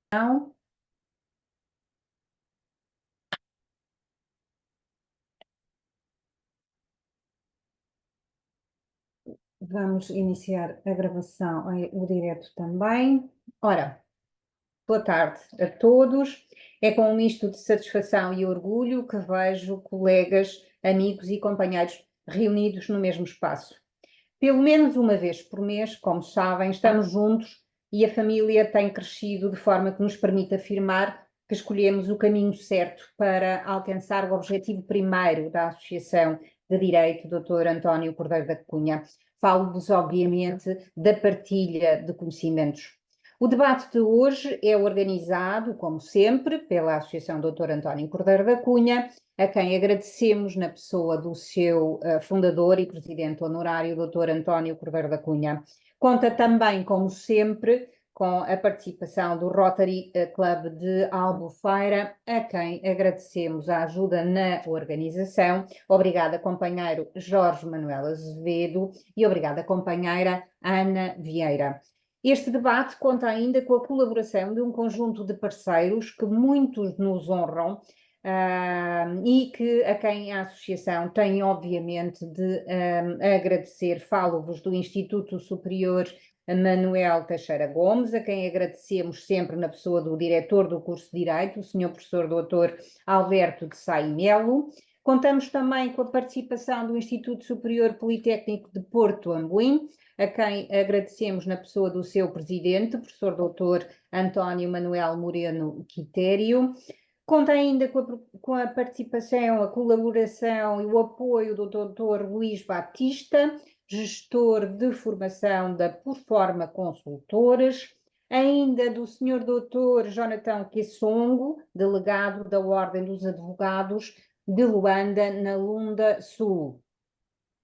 Então, vamos iniciar a gravação, o direto também. Ora, boa tarde a todos. É com um misto de satisfação e orgulho que vejo colegas, amigos e companheiros reunidos no mesmo espaço. Pelo menos uma vez por mês, como sabem, estamos juntos e a família tem crescido de forma que nos permite afirmar que escolhemos o caminho certo para alcançar o objetivo primeiro da Associação de Direito Dr. António Cordeiro da Cunha. Falo-vos, obviamente, da partilha de conhecimentos. O debate de hoje é organizado, como sempre, pela Associação Dr. António Cordeiro da Cunha, a quem agradecemos na pessoa do seu fundador e presidente honorário, Dr. António Cordeiro da Cunha. Conta também, como sempre, com a participação do Rotary Club de Albufeira, a quem agradecemos a ajuda na organização. Obrigada, companheiro Jorge Manuel Azevedo, e obrigada, companheira Ana Vieira. Este debate conta ainda com a colaboração de um conjunto de parceiros que muitos nos honram, e a quem a Associação tem, obviamente, de agradecer. Falo-vos do Instituto Superior Manuel Teixeira Gomes, a quem agradecemos sempre na pessoa do diretor do curso de Direito, o Sr. Professor Dr. Alberto de Sá e Melo. Contamos também com a participação do Instituto Superior Politécnico de Porto Ambuim, a quem agradecemos na pessoa do seu presidente, professor Dr. António Manuel Moreno Quitério. Conta ainda com a participação, a colaboração e o apoio do Dr. Luís Batista, gestor de formação da Porforma Consultores, ainda do Sr. Dr. Jonathan Quessongo, delegado da Ordem dos Advogados de Luanda, na Lunda Sul.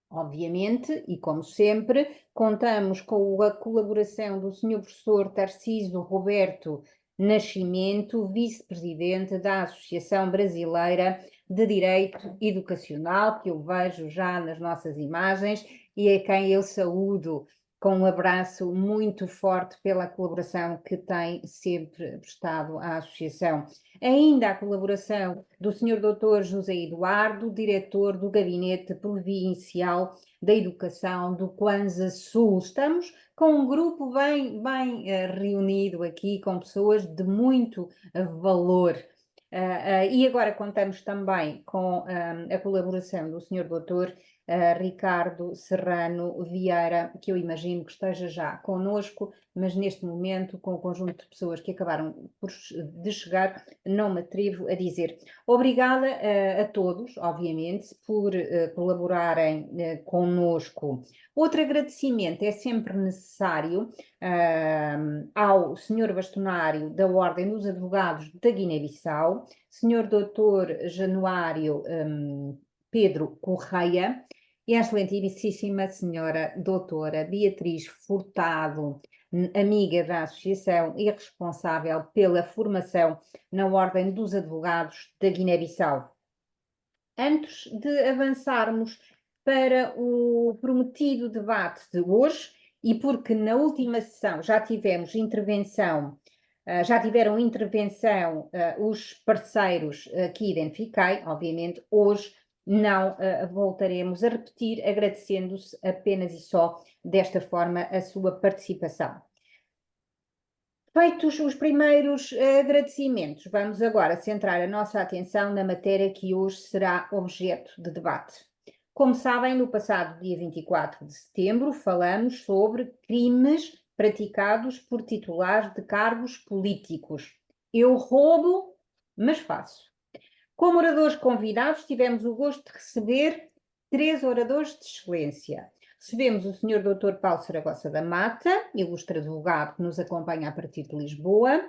Obviamente, e como sempre, contamos com a colaboração do Sr. Professor Tarcísio Roberto Nascimento, vice-presidente da Associação Brasileira de Direito Educacional, que eu vejo já nas nossas imagens e a quem eu saúdo com um abraço muito forte pela colaboração que tem sempre prestado à Associação. Ainda a colaboração do Sr. Dr. José Eduardo, diretor do Gabinete Provincial da Educação do Kwanza Sul. Estamos com um grupo bem reunido aqui, com pessoas de muito valor. E agora contamos também com a colaboração do Sr. Dr. Ricardo Serrano Vieira, que eu imagino que esteja já connosco, mas neste momento, com o conjunto de pessoas que acabaram de chegar, não me atrevo a dizer. Obrigada a todos, obviamente, por colaborarem connosco. Outro agradecimento é sempre necessário ao Sr. Bastonário da Ordem dos Advogados da Guiné-Bissau, Sr. Dr. Januário Pedro Correia, e a excelentíssima senhora doutora Beatriz Furtado, amiga da Associação e responsável pela formação na Ordem dos Advogados da Guiné-Bissau. Antes de avançarmos para o prometido debate de hoje, e porque na última sessão já tiveram intervenção os parceiros que identifiquei, obviamente hoje não voltaremos a repetir, agradecendo-se apenas e só desta forma a sua participação. Feitos os primeiros agradecimentos, vamos agora centrar a nossa atenção na matéria que hoje será objeto de debate. Como sabem, no passado dia 24 de setembro, falamos sobre crimes praticados por titulares de cargos políticos. Eu roubo, mas faço. Como oradores convidados, tivemos o gosto de receber 3 oradores de excelência. Recebemos o Sr. Dr. Paulo Saragossa da Mata, ilustre advogado que nos acompanha a partir de Lisboa.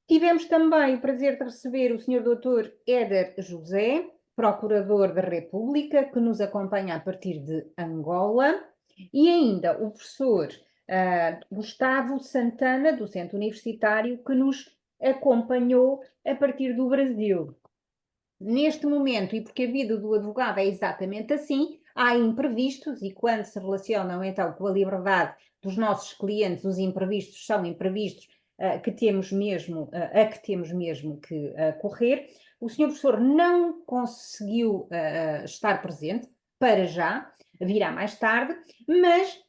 Tivemos também o prazer de receber o Sr. Dr. Éder José, Procurador da República, que nos acompanha a partir de Angola. E ainda o professor Gustavo Santana, docente universitário, que nos acompanhou a partir do Brasil. Neste momento, e porque a vida do advogado é exatamente assim, há imprevistos, e quando se relacionam então com a liberdade dos nossos clientes, os imprevistos são imprevistos, que temos mesmo, a que temos mesmo que correr. O senhor professor não conseguiu estar presente, para já, virá mais tarde, mas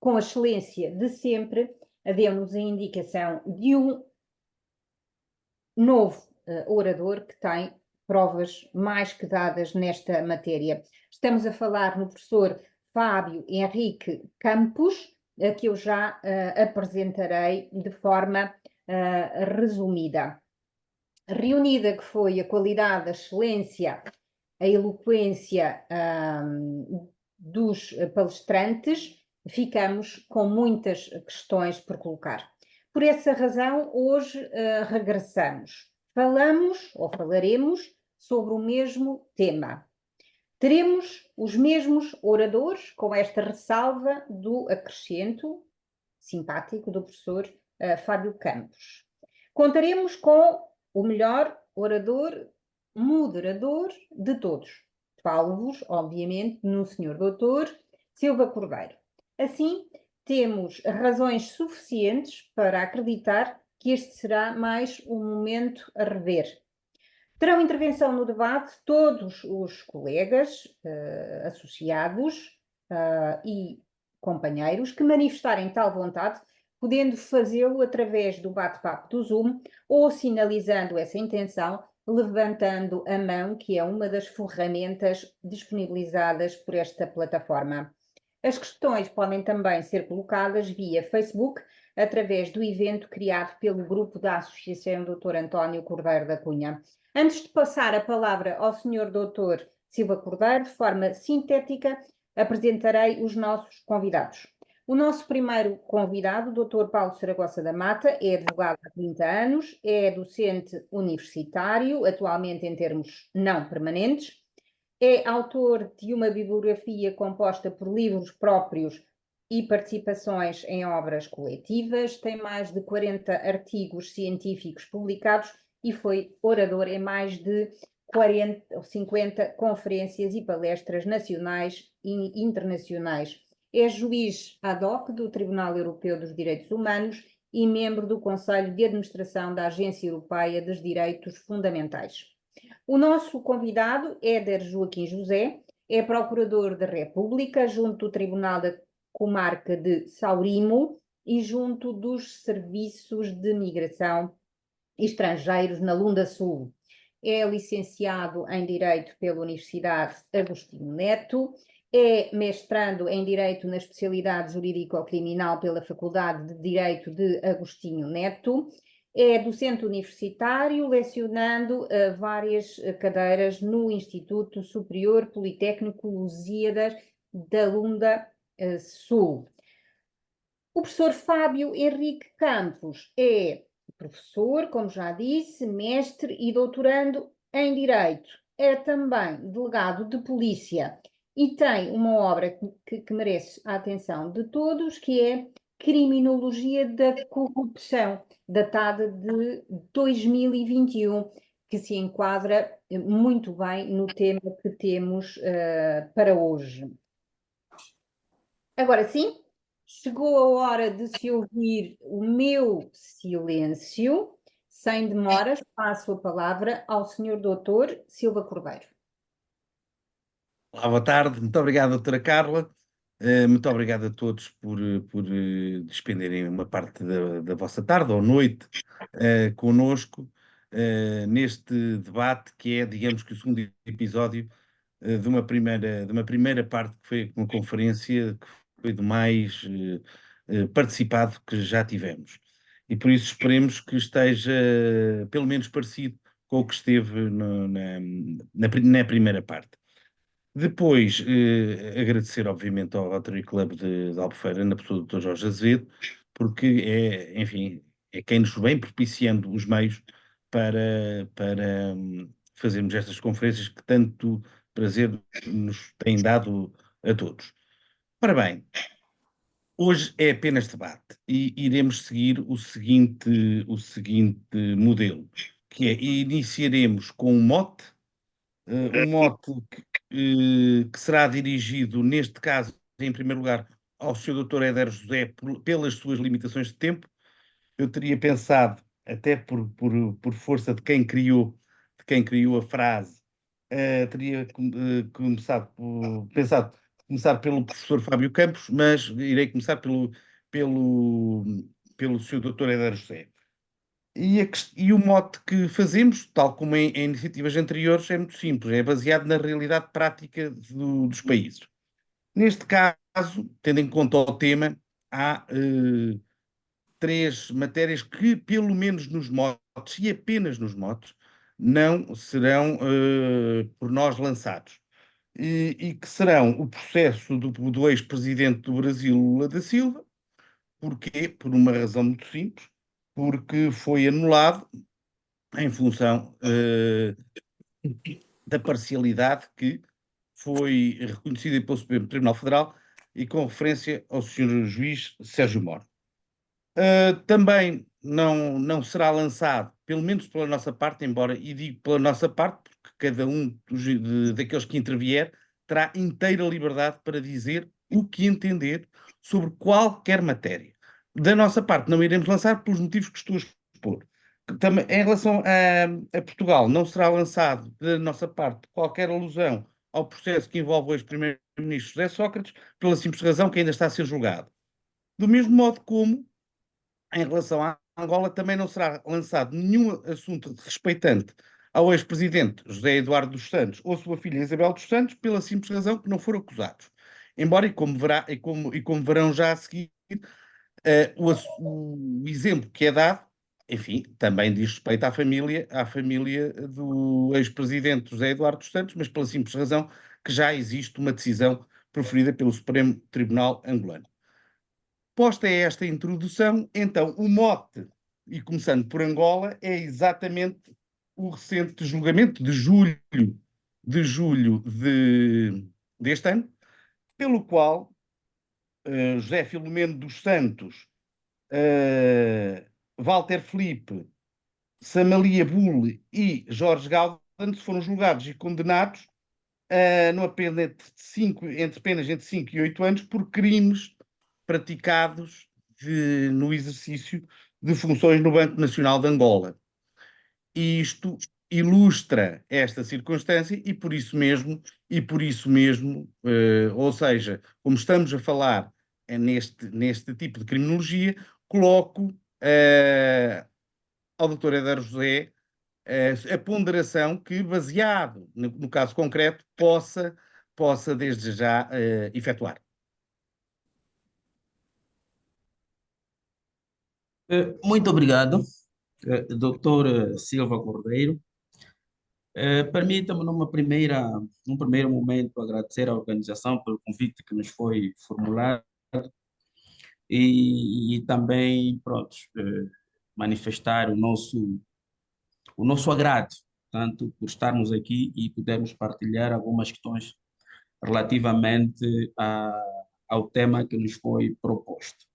com a excelência de sempre, deu-nos a indicação de um novo orador que tem provas mais que dadas nesta matéria. Estamos a falar no professor Fábio Henrique Campos, que eu já apresentarei de forma resumida. Reunida que foi a qualidade, a excelência, a eloquência dos palestrantes, ficamos com muitas questões por colocar. Por essa razão, hoje regressamos. Falamos ou falaremos sobre o mesmo tema. Teremos os mesmos oradores, com esta ressalva do acrescento simpático do professor Fábio Campos. Contaremos com o melhor orador, moderador de todos. Falo-vos, obviamente, no senhor doutor Silva Cordeiro. Assim, temos razões suficientes para acreditar que este será mais um momento a rever. Terão intervenção no debate todos os colegas, associados e companheiros que manifestarem tal vontade, podendo fazê-lo através do bate-papo do Zoom ou sinalizando essa intenção, levantando a mão, que é uma das ferramentas disponibilizadas por esta plataforma. As questões podem também ser colocadas via Facebook, através do evento criado pelo grupo da Associação Dr. António Cordeiro da Cunha. Antes de passar a palavra ao Sr. Dr. Silva Cordeiro, de forma sintética, apresentarei os nossos convidados. O nosso primeiro convidado, Dr. Paulo Saragossa da Mata, é advogado há 30 anos, é docente universitário, atualmente em termos não permanentes, é autor de uma bibliografia composta por livros próprios e participações em obras coletivas, tem mais de 40 artigos científicos publicados e foi orador em mais de 40 ou 50 conferências e palestras nacionais e internacionais. É juiz ad hoc do Tribunal Europeu dos Direitos Humanos e membro do Conselho de Administração da Agência Europeia dos Direitos Fundamentais. O nosso convidado, Éder Joaquim José, é procurador da República junto do Tribunal da Comarca de Saurimo e junto dos Serviços de Migração Estrangeiros na Lunda Sul. É licenciado em Direito pela Universidade Agostinho Neto, é mestrando em Direito na especialidade Jurídico-Criminal pela Faculdade de Direito de Agostinho Neto, é docente universitário, lecionando várias cadeiras no Instituto Superior Politécnico Lusíadas da Lunda Sul. O professor Fábio Henrique Campos é professor, como já disse, mestre e doutorando em Direito. É também delegado de polícia e tem uma obra que merece a atenção de todos, que é Criminologia da Corrupção, datada de 2021, que se enquadra muito bem no tema que temos para hoje. Agora sim, chegou a hora de se ouvir o meu silêncio. Sem demoras, passo a palavra ao Sr. Doutor Silva Cordeiro. Olá, boa tarde. Muito obrigado, doutora Carla. Muito obrigado a todos por despenderem uma parte da vossa tarde ou noite conosco neste debate que é, digamos que o segundo episódio de uma primeira parte que foi uma conferência que foi do mais participado que já tivemos. E por isso esperemos que esteja pelo menos parecido com o que esteve na primeira parte. Depois, agradecer, obviamente, ao Rotary Club de Albufeira, na pessoa do Dr. Jorge Azevedo, porque é, enfim, é quem nos vem propiciando os meios para fazermos estas conferências que tanto prazer nos têm dado a todos. Ora bem, hoje é apenas debate e iremos seguir o seguinte modelo, que é, iniciaremos com um mote que será dirigido, neste caso, em primeiro lugar, ao Sr. Dr. Éder José, pelas suas limitações de tempo, eu teria pensado, até por força de quem criou a frase, teria pensado começar pelo professor Fábio Campos, mas irei começar pelo, pelo Sr. Dr. Éder José. E o mote que fazemos, tal como em iniciativas anteriores, é muito simples, é baseado na realidade prática dos países. Neste caso, tendo em conta o tema, há três matérias que, pelo menos nos motes, e apenas nos motes, não serão por nós lançados. E que serão o processo do ex-presidente do Brasil, Lula da Silva. Porquê? Por uma razão muito simples, porque foi anulado em função da parcialidade que foi reconhecida pelo Supremo Tribunal Federal e com referência ao Sr. Juiz Sérgio Moro. Também não será lançado, pelo menos pela nossa parte, embora, e digo pela nossa parte, porque cada um daqueles que intervier terá inteira liberdade para dizer o que entender sobre qualquer matéria. Da nossa parte, não iremos lançar pelos motivos que estou a expor. Também, em relação a Portugal, não será lançado da nossa parte qualquer alusão ao processo que envolve o ex-primeiro-ministro José Sócrates, pela simples razão que ainda está a ser julgado. Do mesmo modo como em relação à Angola, também não será lançado nenhum assunto respeitante ao ex-presidente José Eduardo dos Santos ou sua filha Isabel dos Santos, pela simples razão que não foram acusados. Embora, e como verão já a seguir, o exemplo que é dado, enfim, também diz respeito à família do ex-presidente José Eduardo dos Santos, mas pela simples razão que já existe uma decisão proferida pelo Supremo Tribunal angolano. Posta esta introdução, então o mote, e começando por Angola, é exatamente o recente julgamento de julho deste ano, pelo qual José Filomeno dos Santos, Walter Felipe, Samalia Bulle e Jorge Galvão foram julgados e condenados numa pena entre penas entre 5 e 8 anos por crimes praticados no exercício de funções no Banco Nacional de Angola. E isto ilustra esta circunstância e por isso mesmo, ou seja, como estamos a falar neste tipo de criminologia, coloco ao Dr. Éder José a ponderação que, baseado no caso concreto, possa desde já efetuar. Muito obrigado, Dr. Silva Cordeiro. Permita-me, num primeiro momento, agradecer à organização pelo convite que nos foi formulado e também, pronto, manifestar o nosso agrado, tanto por estarmos aqui e podermos partilhar algumas questões relativamente ao tema que nos foi proposto.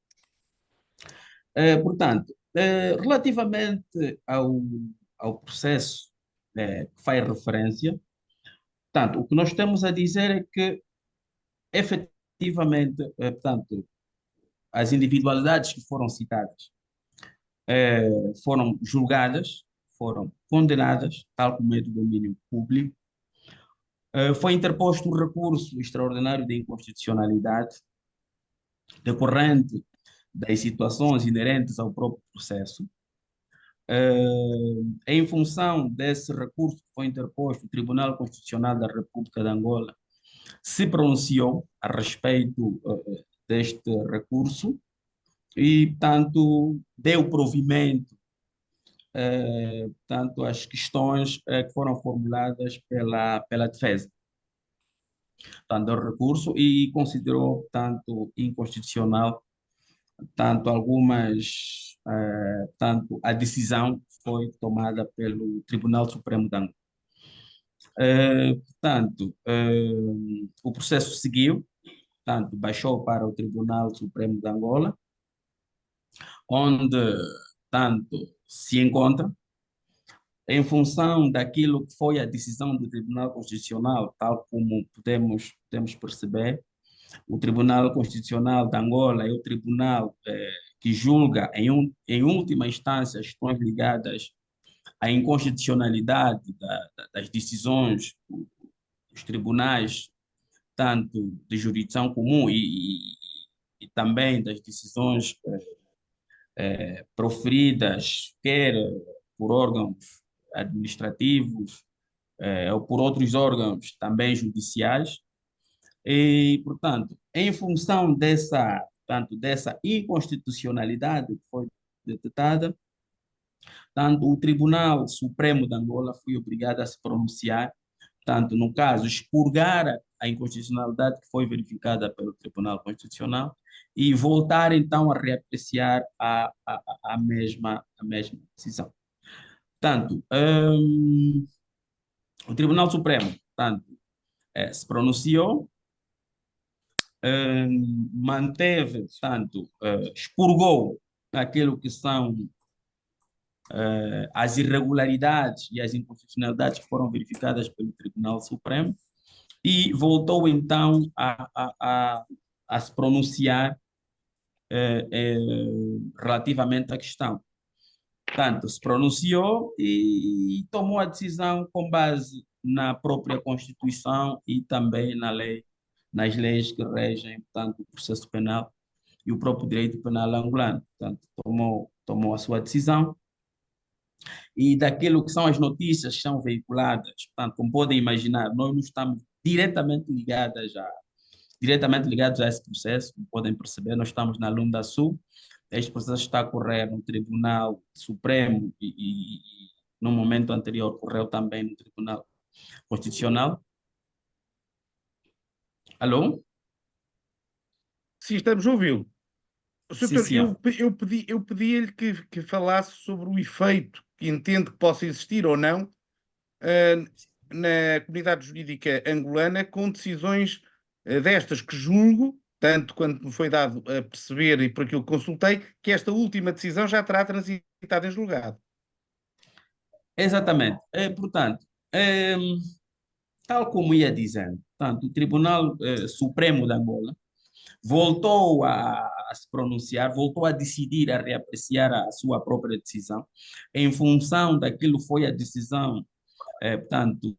Portanto, relativamente ao processo que faz referência, portanto, o que nós temos a dizer é que, efetivamente, portanto, as individualidades que foram citadas foram julgadas, foram condenadas, tal como é do domínio público. Foi interposto um recurso extraordinário de inconstitucionalidade decorrente das situações inerentes ao próprio processo. Em função desse recurso que foi interposto, o Tribunal Constitucional da República de Angola se pronunciou a respeito deste recurso e, portanto, deu provimento portanto, às questões que foram formuladas pela defesa. Portanto, deu recurso e considerou, portanto, inconstitucional tanto tanto a decisão foi tomada pelo Tribunal Supremo de Angola. Portanto, o processo seguiu, portanto, baixou para o Tribunal Supremo de Angola, onde, tanto se encontra, em função daquilo que foi a decisão do Tribunal Constitucional, tal como podemos perceber, o Tribunal Constitucional de Angola é o tribunal que julga, em última instância, as questões ligadas à inconstitucionalidade das decisões dos tribunais, tanto de jurisdição comum e também das decisões proferidas, quer por órgãos administrativos, ou por outros órgãos também judiciais. E, portanto, em função dessa inconstitucionalidade que foi detectada, tanto o Tribunal Supremo de Angola foi obrigado a se pronunciar, tanto no caso, expurgar a inconstitucionalidade que foi verificada pelo Tribunal Constitucional e voltar então a reapreciar a mesma decisão. Tanto o Tribunal Supremo, tanto se pronunciou, manteve, tanto expurgou aquilo que são as irregularidades e as inconstitucionalidades que foram verificadas pelo Tribunal Supremo e voltou então a se pronunciar relativamente à questão. Portanto, se pronunciou e tomou a decisão com base na própria Constituição e também nas leis que regem, portanto, o processo penal e o próprio direito penal angolano. Portanto, tomou a sua decisão e daquilo que são as notícias que são veiculadas, portanto, como podem imaginar, nós não estamos diretamente ligados a esse processo, como podem perceber, nós estamos na Lunda Sul, este processo está a correr no Tribunal Supremo e no momento anterior correu também no Tribunal Constitucional. Alô? Sim, estamos a ouvi-lo. Sim, Doutor, senhor. eu pedi-lhe que falasse sobre o efeito que entende que possa existir ou não na comunidade jurídica angolana com decisões destas que julgo, tanto quanto me foi dado a perceber e por aquilo que consultei, que esta última decisão já terá transitado em julgado. Exatamente. Portanto, tal como ia dizendo, portanto, o Tribunal Supremo de Angola voltou a se pronunciar, voltou a decidir, a reapreciar a sua própria decisão, em função daquilo que foi a decisão, portanto,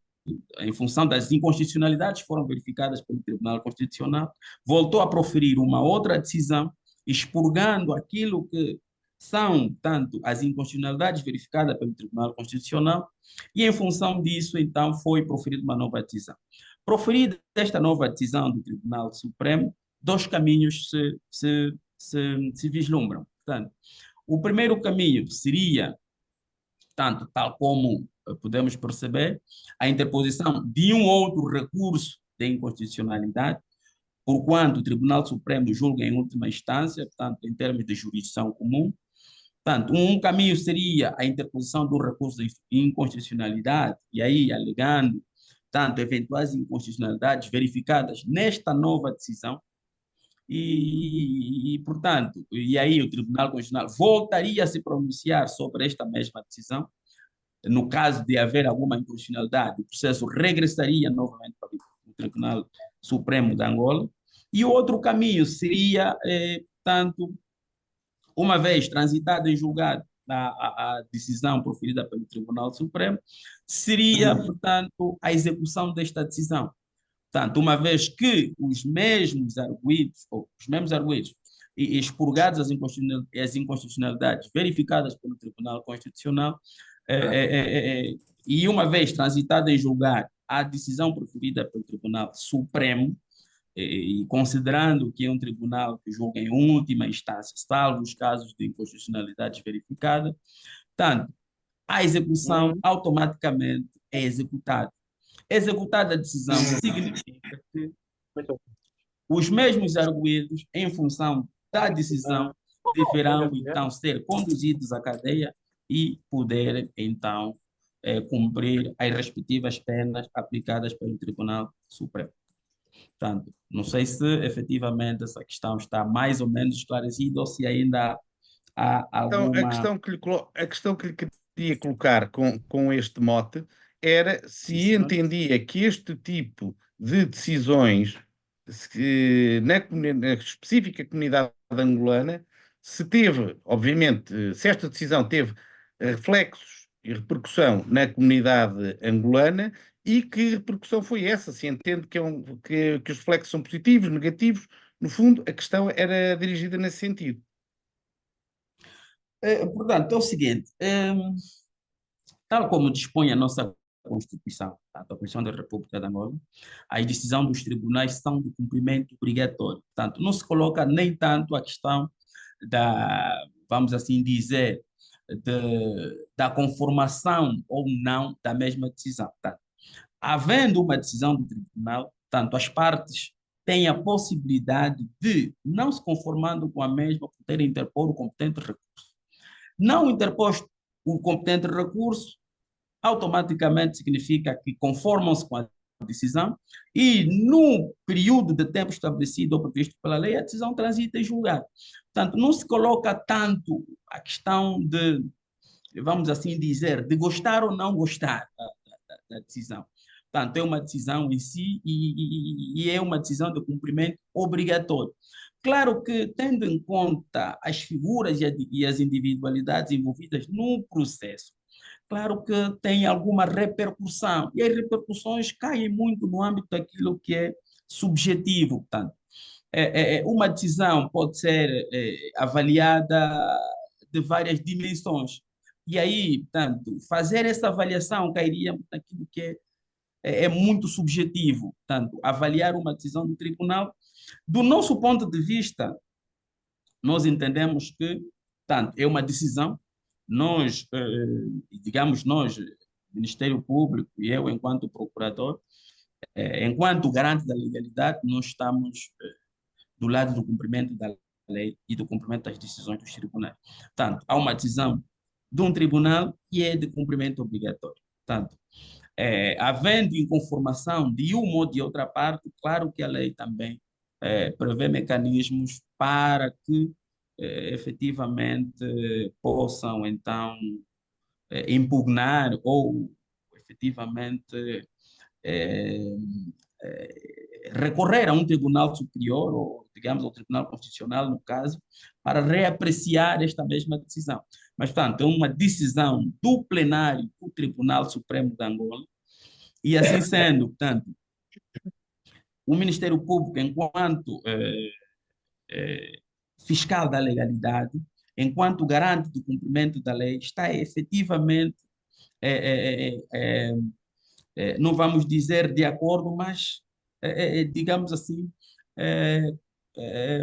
em função das inconstitucionalidades que foram verificadas pelo Tribunal Constitucional, voltou a proferir uma outra decisão, expurgando aquilo que são, tanto, as inconstitucionalidades verificadas pelo Tribunal Constitucional, e em função disso, então, foi proferida uma nova decisão. Proferida esta nova decisão do Tribunal Supremo, dois caminhos se vislumbram. Portanto, o primeiro caminho seria, tanto, tal como podemos perceber, a interposição de um outro recurso de inconstitucionalidade, porquanto o Tribunal Supremo julga em última instância, portanto, em termos de jurisdição comum. Portanto, um caminho seria a interposição do recurso de inconstitucionalidade, e aí alegando, tanto, eventuais inconstitucionalidades verificadas nesta nova decisão, portanto, e aí o Tribunal Constitucional voltaria a se pronunciar sobre esta mesma decisão. No caso de haver alguma inconstitucionalidade, o processo regressaria novamente para o Tribunal Supremo de Angola. E o outro caminho seria, tanto, uma vez transitada em julgado a decisão proferida pelo Tribunal Supremo, seria, portanto, a execução desta decisão. Portanto, uma vez que os mesmos arguidos e expurgados as inconstitucionalidades verificadas pelo Tribunal Constitucional, e uma vez transitada em julgar a decisão proferida pelo Tribunal Supremo, e considerando que é um tribunal que julga em última instância, salvo os casos de inconstitucionalidade verificada, portanto, a execução automaticamente é executada. Executada a decisão significa que os mesmos arguidos, em função da decisão, deverão então ser conduzidos à cadeia e poderem então cumprir as respectivas penas aplicadas pelo Tribunal Supremo. Portanto, não sei se efetivamente essa questão está mais ou menos esclarecida ou se ainda há Então, alguma... a questão que lhe queria colocar com este mote era Sim, se senhor. entendia que este tipo de decisões na específica comunidade angolana se teve, obviamente, se esta decisão teve reflexos e repercussão na comunidade angolana e que repercussão foi essa, se entende que os reflexos são positivos, negativos, no fundo, a questão era dirigida nesse sentido. Portanto, é o seguinte, tal como dispõe a nossa Constituição, a Constituição da República de Angola, as decisões dos tribunais são de cumprimento obrigatório. Portanto, não se coloca nem tanto a questão vamos assim dizer, da conformação ou não da mesma decisão. Portanto, havendo uma decisão do tribunal, tanto as partes têm a possibilidade de, não se conformando com a mesma, poder interpor o competente recurso. Não interposto o competente recurso, automaticamente significa que conformam-se com a decisão e, no período de tempo estabelecido ou previsto pela lei, a decisão transita em julgado. Portanto, não se coloca tanto a questão de, vamos assim dizer, de gostar ou não gostar da decisão. Portanto, é uma decisão em si e é uma decisão de cumprimento obrigatório. Claro que, tendo em conta as figuras e as individualidades envolvidas no processo, claro que tem alguma repercussão, e as repercussões caem muito no âmbito daquilo que é subjetivo. Portanto, uma decisão pode ser avaliada de várias dimensões. E aí, portanto, fazer essa avaliação cairia naquilo que é muito subjetivo. Portanto, avaliar uma decisão do tribunal, do nosso ponto de vista, nós entendemos que, portanto, é uma decisão, nós, digamos, nós, Ministério Público e eu, enquanto procurador, enquanto garante da legalidade, nós estamos do lado do cumprimento da lei e do cumprimento das decisões dos tribunais. Portanto, há uma decisão de um tribunal e é de cumprimento obrigatório. Portanto, havendo inconformação de uma ou de outra parte, claro que a lei também prevê mecanismos para que efetivamente possam então impugnar ou efetivamente eh, recorrer a um tribunal superior, ou digamos ao Tribunal Constitucional, no caso, para reapreciar esta mesma decisão. Mas, portanto, é uma decisão do plenário do Tribunal Supremo de Angola, e assim sendo, portanto, o Ministério Público, enquanto fiscal da legalidade, enquanto garante do cumprimento da lei, está efetivamente, não vamos dizer de acordo, mas, digamos assim, é, é,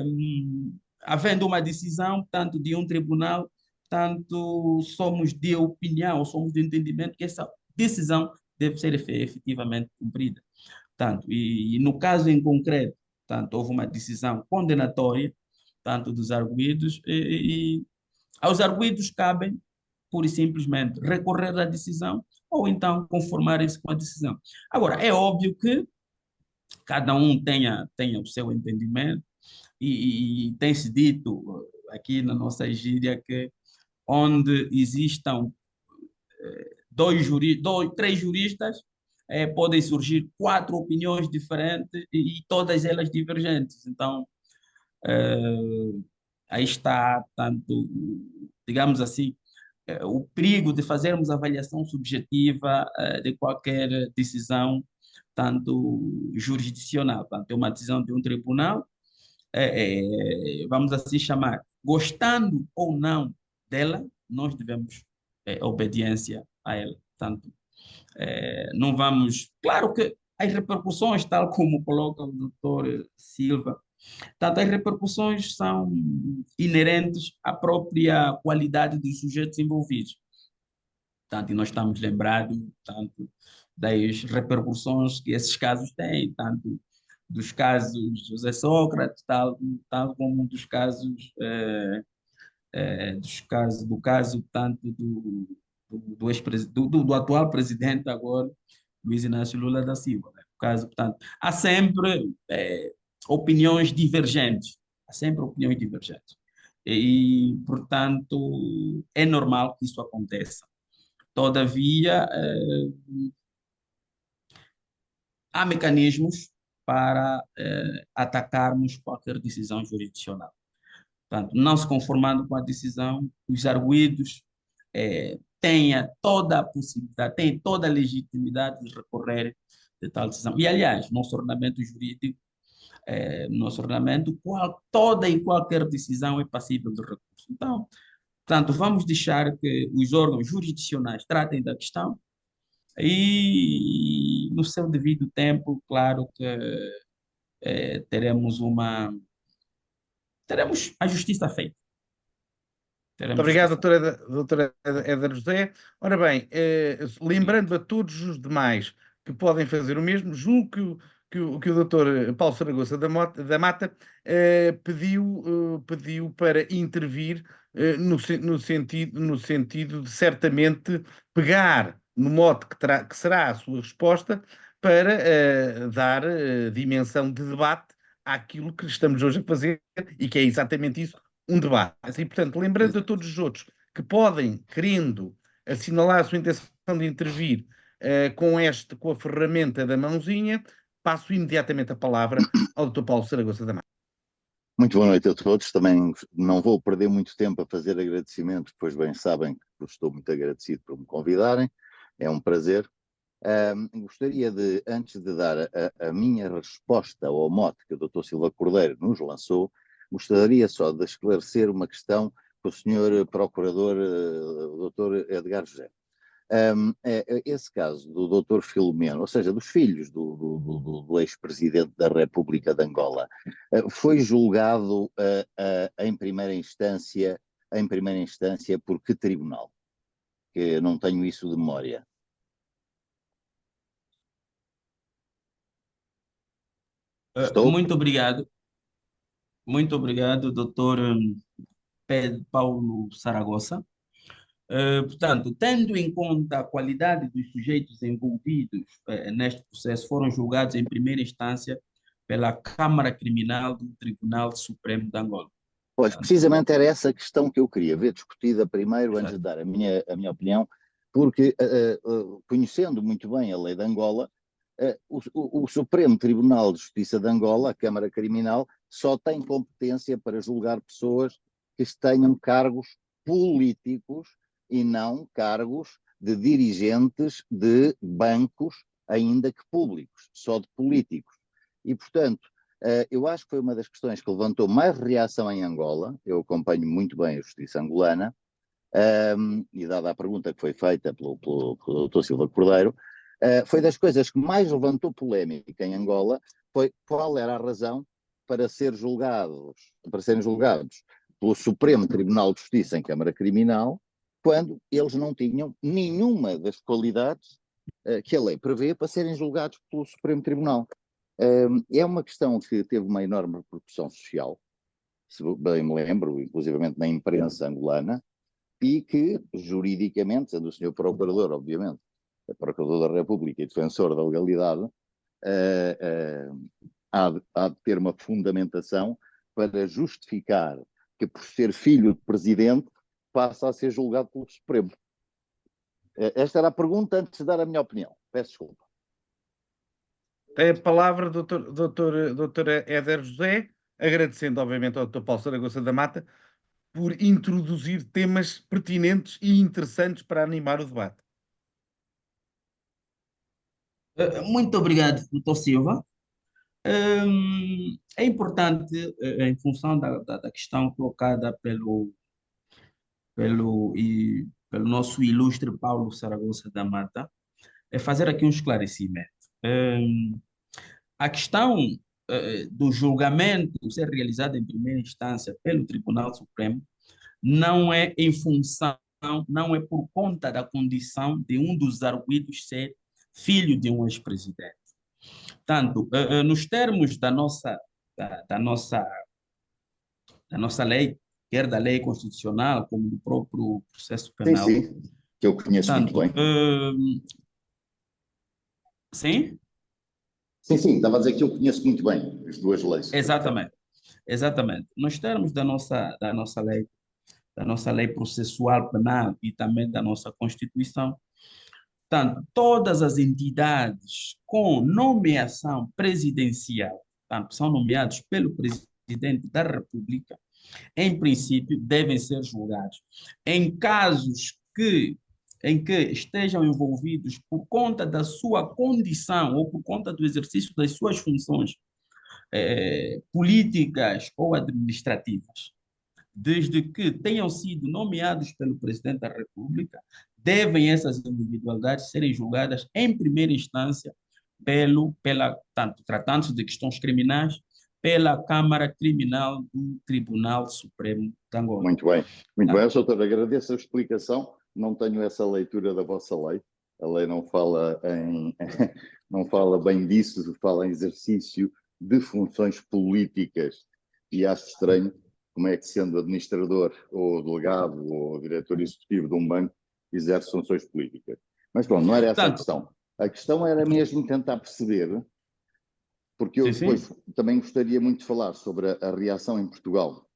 havendo uma decisão, tanto de um tribunal, tanto somos de opinião, somos de entendimento que essa decisão deve ser efetivamente cumprida. Tanto, e no caso em concreto, tanto houve uma decisão condenatória, tanto dos arguidos, e aos arguidos cabem, pura e simplesmente, recorrer à decisão ou então conformarem-se com a decisão. Agora, é óbvio que cada um tenha o seu entendimento e tem-se dito aqui na nossa gíria que onde existam três juristas, podem surgir quatro opiniões diferentes e todas elas divergentes. Então, aí está, tanto, digamos assim, o perigo de fazermos avaliação subjetiva de qualquer decisão, tanto jurisdicional. Portanto, é uma decisão de um tribunal, vamos assim chamar, gostando ou não dela, nós devemos obediência a ela. Portanto, não vamos. Claro que as repercussões, tal como coloca o doutor Silva, tanto as repercussões são inerentes à própria qualidade dos sujeitos envolvidos. Tanto, e nós estamos lembrados tanto das repercussões que esses casos têm, tanto dos casos de José Sócrates, tal como do caso tanto do atual presidente agora, Luiz Inácio Lula da Silva. Né? Caso, portanto, há sempre opiniões divergentes, há sempre opiniões divergentes. E, portanto, é normal que isso aconteça. Todavia, há mecanismos para atacarmos qualquer decisão jurisdicional. Portanto, não se conformando com a decisão, os arguidos tenha toda a possibilidade, têm toda a legitimidade de recorrer de tal decisão. E, aliás, nosso ordenamento jurídico, nosso ordenamento, toda e qualquer decisão é passível de recurso. Então, portanto, vamos deixar que os órgãos jurisdicionais tratem da questão e, no seu devido tempo, claro que teremos teremos a justiça feita. Muito Teremos obrigado, justiça. doutora Éder José. Ora bem, lembrando a todos os demais que podem fazer o mesmo, julgo que o doutor Paulo Saragossa da Mata pediu para intervir no sentido de certamente pegar no mote que será a sua resposta para dar dimensão de debate àquilo que estamos hoje a fazer e que é exatamente isso, um debate. E, portanto, lembrando a todos os outros que podem, querendo assinalar a sua intenção de intervir com a ferramenta da mãozinha, passo imediatamente a palavra ao Dr. Paulo Saragossa da Mata. Muito boa noite a todos. Também não vou perder muito tempo a fazer agradecimentos, pois bem sabem que estou muito agradecido por me convidarem. É um prazer. Gostaria de, antes de dar a minha resposta ao mote que o Dr. Silva Cordeiro nos lançou, gostaria só de esclarecer uma questão com o Sr. Procurador, o Dr. Edgar José. Esse caso do Dr. Filomeno, ou seja, dos filhos do ex-presidente da República de Angola, foi julgado em primeira instância por que tribunal? Que eu não tenho isso de memória. Estou? Muito obrigado. Muito obrigado, doutor Pedro Paulo Saragossa. Portanto, tendo em conta a qualidade dos sujeitos envolvidos neste processo, foram julgados em primeira instância pela Câmara Criminal do Tribunal Supremo de Angola. Pois, precisamente era essa questão que eu queria ver discutida primeiro, antes de dar a minha opinião, porque, conhecendo muito bem a lei de Angola, o Supremo Tribunal de Justiça de Angola, a Câmara Criminal, só tem competência para julgar pessoas que tenham cargos políticos e não cargos de dirigentes de bancos, ainda que públicos, só de políticos. E, portanto, eu acho que foi uma das questões que levantou mais reação em Angola. Eu acompanho muito bem a justiça angolana, e dada a pergunta que foi feita pelo Dr. Silva Cordeiro, foi das coisas que mais levantou polémica em Angola, foi qual era a razão para serem julgados pelo Supremo Tribunal de Justiça em Câmara Criminal, quando eles não tinham nenhuma das qualidades que a lei prevê para serem julgados pelo Supremo Tribunal. É uma questão que teve uma enorme repercussão social, se bem me lembro, inclusivamente na imprensa angolana, e que, juridicamente, sendo o Sr. Procurador, obviamente, Procurador da República e defensor da legalidade, há de ter uma fundamentação para justificar que, por ser filho de presidente, passa a ser julgado pelo Supremo. Esta era a pergunta antes de dar a minha opinião. Peço desculpa. Tem a palavra doutora Éder José, agradecendo, obviamente, ao Dr. Paulo Saragossa da Mata por introduzir temas pertinentes e interessantes para animar o debate. Muito obrigado, doutor Silva. É importante, em função da questão colocada pelo nosso ilustre Paulo Saragossa da Mata, é fazer aqui um esclarecimento. A questão do julgamento ser realizado em primeira instância pelo Tribunal Supremo não é em função, não é por conta da condição de um dos arguidos ser filho de um ex-presidente. Tanto, nos termos da nossa lei, quer da lei constitucional, como do próprio processo penal. Sim, que eu conheço muito bem. Sim? Sim, estava a dizer que eu conheço muito bem as duas leis. Exatamente. Nos termos da nossa lei processual penal e também da nossa Constituição, portanto, todas as entidades com nomeação presidencial, portanto, são nomeados pelo Presidente da República, em princípio, devem ser julgados. Em casos em que estejam envolvidos por conta da sua condição ou por conta do exercício das suas funções políticas ou administrativas, desde que tenham sido nomeados pelo Presidente da República, devem essas individualidades serem julgadas em primeira instância tanto tratando-se de questões criminais, pela Câmara Criminal do Tribunal Supremo de Angola. Muito bem, muito Tá. bem, doutor, agradeço a explicação. Não tenho essa leitura da vossa lei. A lei não fala não fala bem disso, fala em exercício de funções políticas. E acho estranho como é que, sendo administrador ou delegado ou diretor executivo de um banco, exerce funções políticas. Mas pronto, não era essa a questão. A questão era mesmo tentar perceber, porque eu depois também gostaria muito de falar sobre a reação em Portugal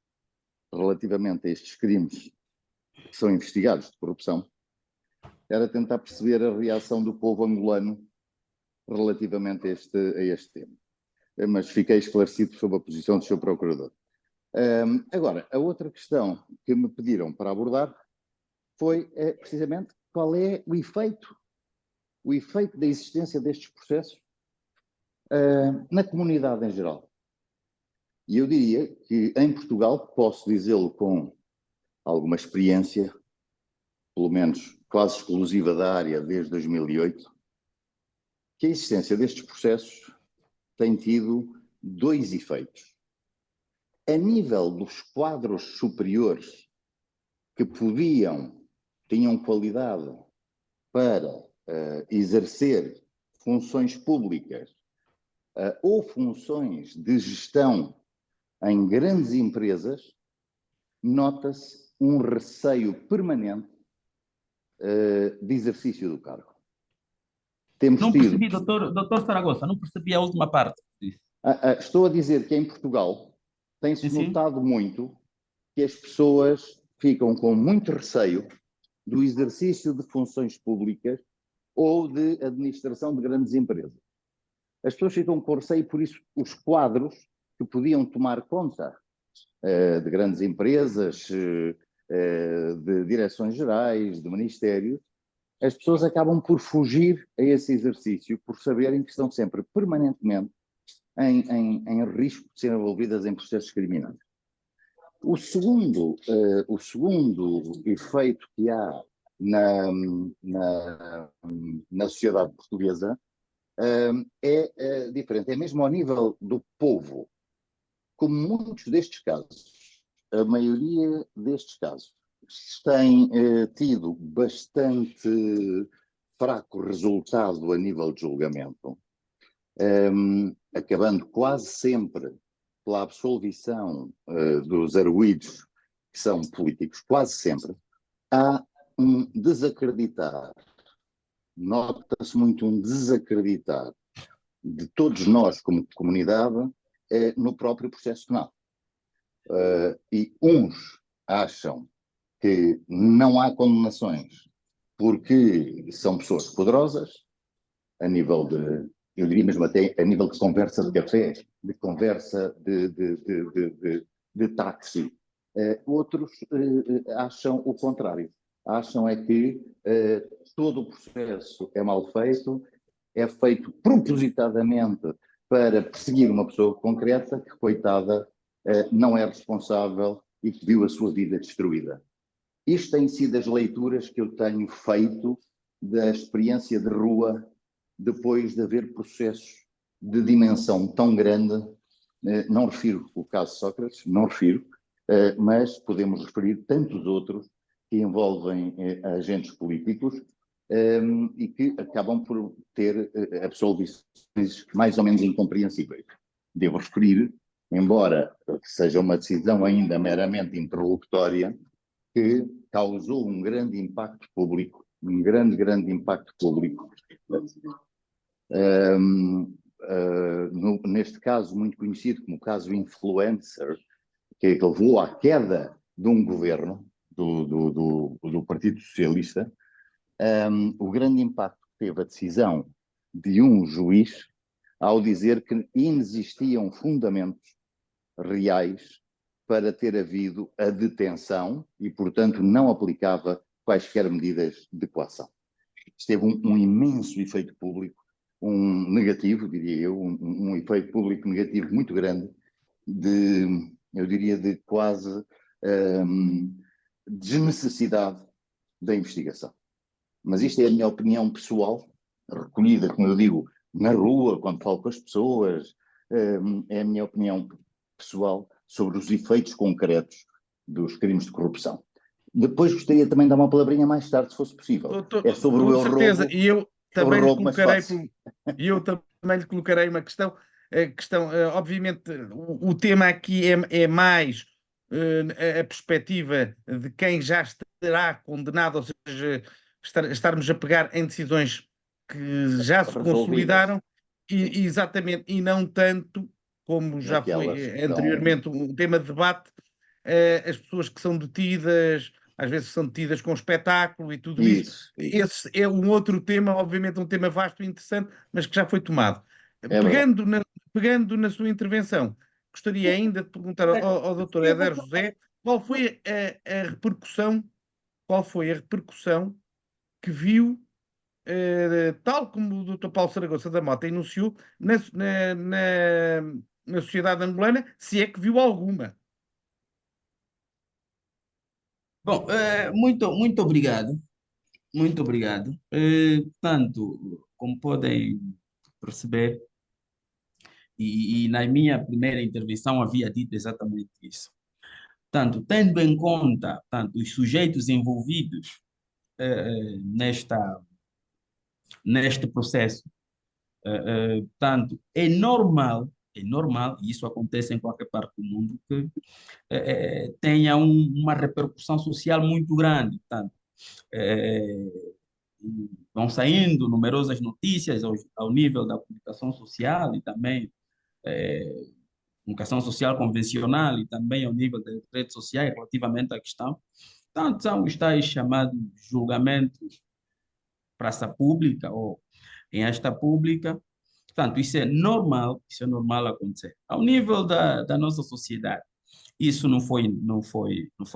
relativamente a estes crimes que são investigados de corrupção, era tentar perceber a reação do povo angolano relativamente a este tema. Mas fiquei esclarecido sobre a posição do seu procurador. Agora, a outra questão que me pediram para abordar foi precisamente qual é o efeito da existência destes processos na comunidade em geral. E eu diria que em Portugal, posso dizê-lo com alguma experiência, pelo menos quase exclusiva da área desde 2008, que a existência destes processos tem tido dois efeitos. A nível dos quadros superiores que tinham qualidade para exercer funções públicas ou funções de gestão em grandes empresas, nota-se um receio permanente de exercício do cargo. Não percebi, doutor Saragossa, não percebi a última parte disso. Estou a dizer que em Portugal tem-se notado muito que as pessoas ficam com muito receio do exercício de funções públicas ou de administração de grandes empresas. As pessoas ficam com receio, por isso os quadros que podiam tomar conta de grandes empresas, de direções gerais, de ministérios, as pessoas acabam por fugir a esse exercício, por saberem que estão sempre permanentemente em risco de serem envolvidas em processos criminais. O segundo efeito que há na sociedade portuguesa é diferente, é mesmo ao nível do povo. Como muitos destes casos, a maioria destes casos têm tido bastante fraco resultado a nível de julgamento, acabando quase sempre pela absolvição dos arguidos que são políticos, quase sempre, há um desacreditar, nota-se muito um desacreditar de todos nós como comunidade no próprio processo penal. E uns acham que não há condenações porque são pessoas poderosas, a nível de, eu diria mesmo até a nível de conversa de café, de conversa de táxi. Outros acham o contrário. Acham é que todo o processo é mal feito, é feito propositadamente para perseguir uma pessoa concreta que, coitada, não é responsável e que viu a sua vida destruída. Isto tem sido as leituras que eu tenho feito da experiência de rua depois de haver processos de dimensão tão grande. Não refiro o caso Sócrates, não refiro, mas podemos referir tantos outros que envolvem agentes políticos e que acabam por ter absolvições mais ou menos incompreensíveis. Devo referir, embora seja uma decisão ainda meramente interlocutória, que causou um grande impacto público, um grande impacto público. Neste caso muito conhecido como caso Influencer, que levou à queda de um governo do Partido Socialista, o grande impacto que teve a decisão de um juiz, ao dizer que inexistiam fundamentos reais para ter havido a detenção e, portanto, não aplicava quaisquer medidas de coação. Isto teve um imenso efeito público, um negativo, diria eu, um efeito público negativo muito grande, eu diria, de quase desnecessidade da investigação. Mas isto é a minha opinião pessoal, recolhida, como eu digo, na rua, quando falo com as pessoas, é a minha opinião pessoal sobre os efeitos concretos dos crimes de corrupção. Depois gostaria também de dar uma palavrinha mais tarde, se fosse possível. É sobre o Com eu certeza, roubo, e eu também lhe roubo, mas colocarei, fácil. uma questão. Obviamente, o tema aqui é mais a perspectiva de quem já estará condenado, ou seja, estarmos a pegar em decisões que já se Resolvidas. consolidaram, exatamente, e não tanto, como já foi Naquelas que anteriormente um tema de debate, as pessoas que são detidas, às vezes são detidas com espetáculo e tudo isso. Isso. Esse é um outro tema, obviamente um tema vasto e interessante, mas que já foi tomado. É verdade. Pegando na sua intervenção, gostaria ainda de perguntar ao Dr. Éder José qual foi a repercussão, que viu, tal como o Dr. Paulo Saragossa da Mota enunciou, na sociedade angolana, se é que viu alguma. Bom, muito obrigado. Muito obrigado. Portanto, como podem perceber, e na minha primeira intervenção havia dito exatamente isso. Portanto, tendo em conta, portanto, os sujeitos envolvidos neste processo, portanto, é normal, e isso acontece em qualquer parte do mundo, que tenha uma repercussão social muito grande. Portanto, eh, vão saindo numerosas notícias ao nível da comunicação social e também comunicação social convencional e também ao nível das redes sociais relativamente à questão. Portanto, são os tais chamados julgamentos praça pública ou em esta pública. Portanto, isso é normal acontecer. Ao nível da nossa sociedade, isso não foi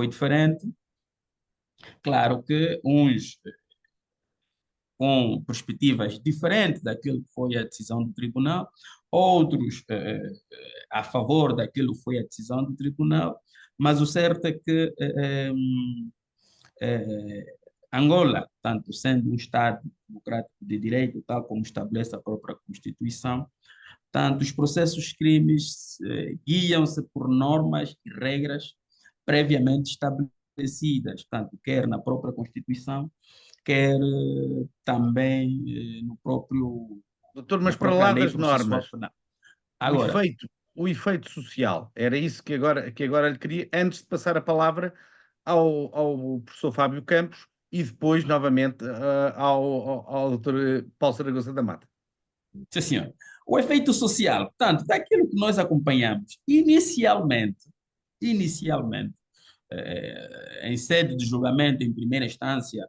diferente. Claro que uns com perspectivas diferentes daquilo que foi a decisão do tribunal, outros a favor daquilo que foi a decisão do tribunal, mas o certo é que Angola, tanto sendo um Estado democrático de direito, tal como estabelece a própria Constituição, tanto os processos crimes guiam-se por normas e regras previamente estabelecidas, tanto quer na própria Constituição, quer também no próprio, Doutor, na mas para própria lá lei das processual normas, penal. o Agora, efeito, o efeito social, era isso que agora lhe queria, antes de passar a palavra ao professor Fábio Campos e depois, novamente, ao doutor Paulo Saragossa da Mata. sim, senhor, o efeito social, portanto, daquilo que nós acompanhamos inicialmente, em sede de julgamento em primeira instância,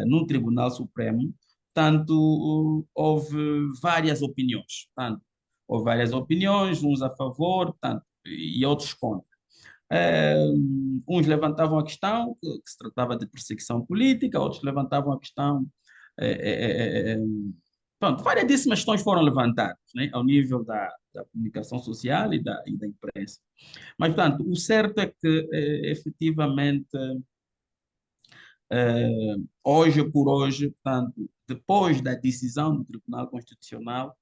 no Tribunal Supremo, tanto houve várias opiniões, uns a favor, tanto, e outros contra. Uns levantavam a questão que se tratava de perseguição política, outros levantavam a questão. Pronto, variedíssimas questões foram levantadas, né, ao nível da comunicação social e da imprensa. Mas, portanto, o certo é que, efetivamente, hoje por hoje, portanto, depois da decisão do Tribunal Constitucional,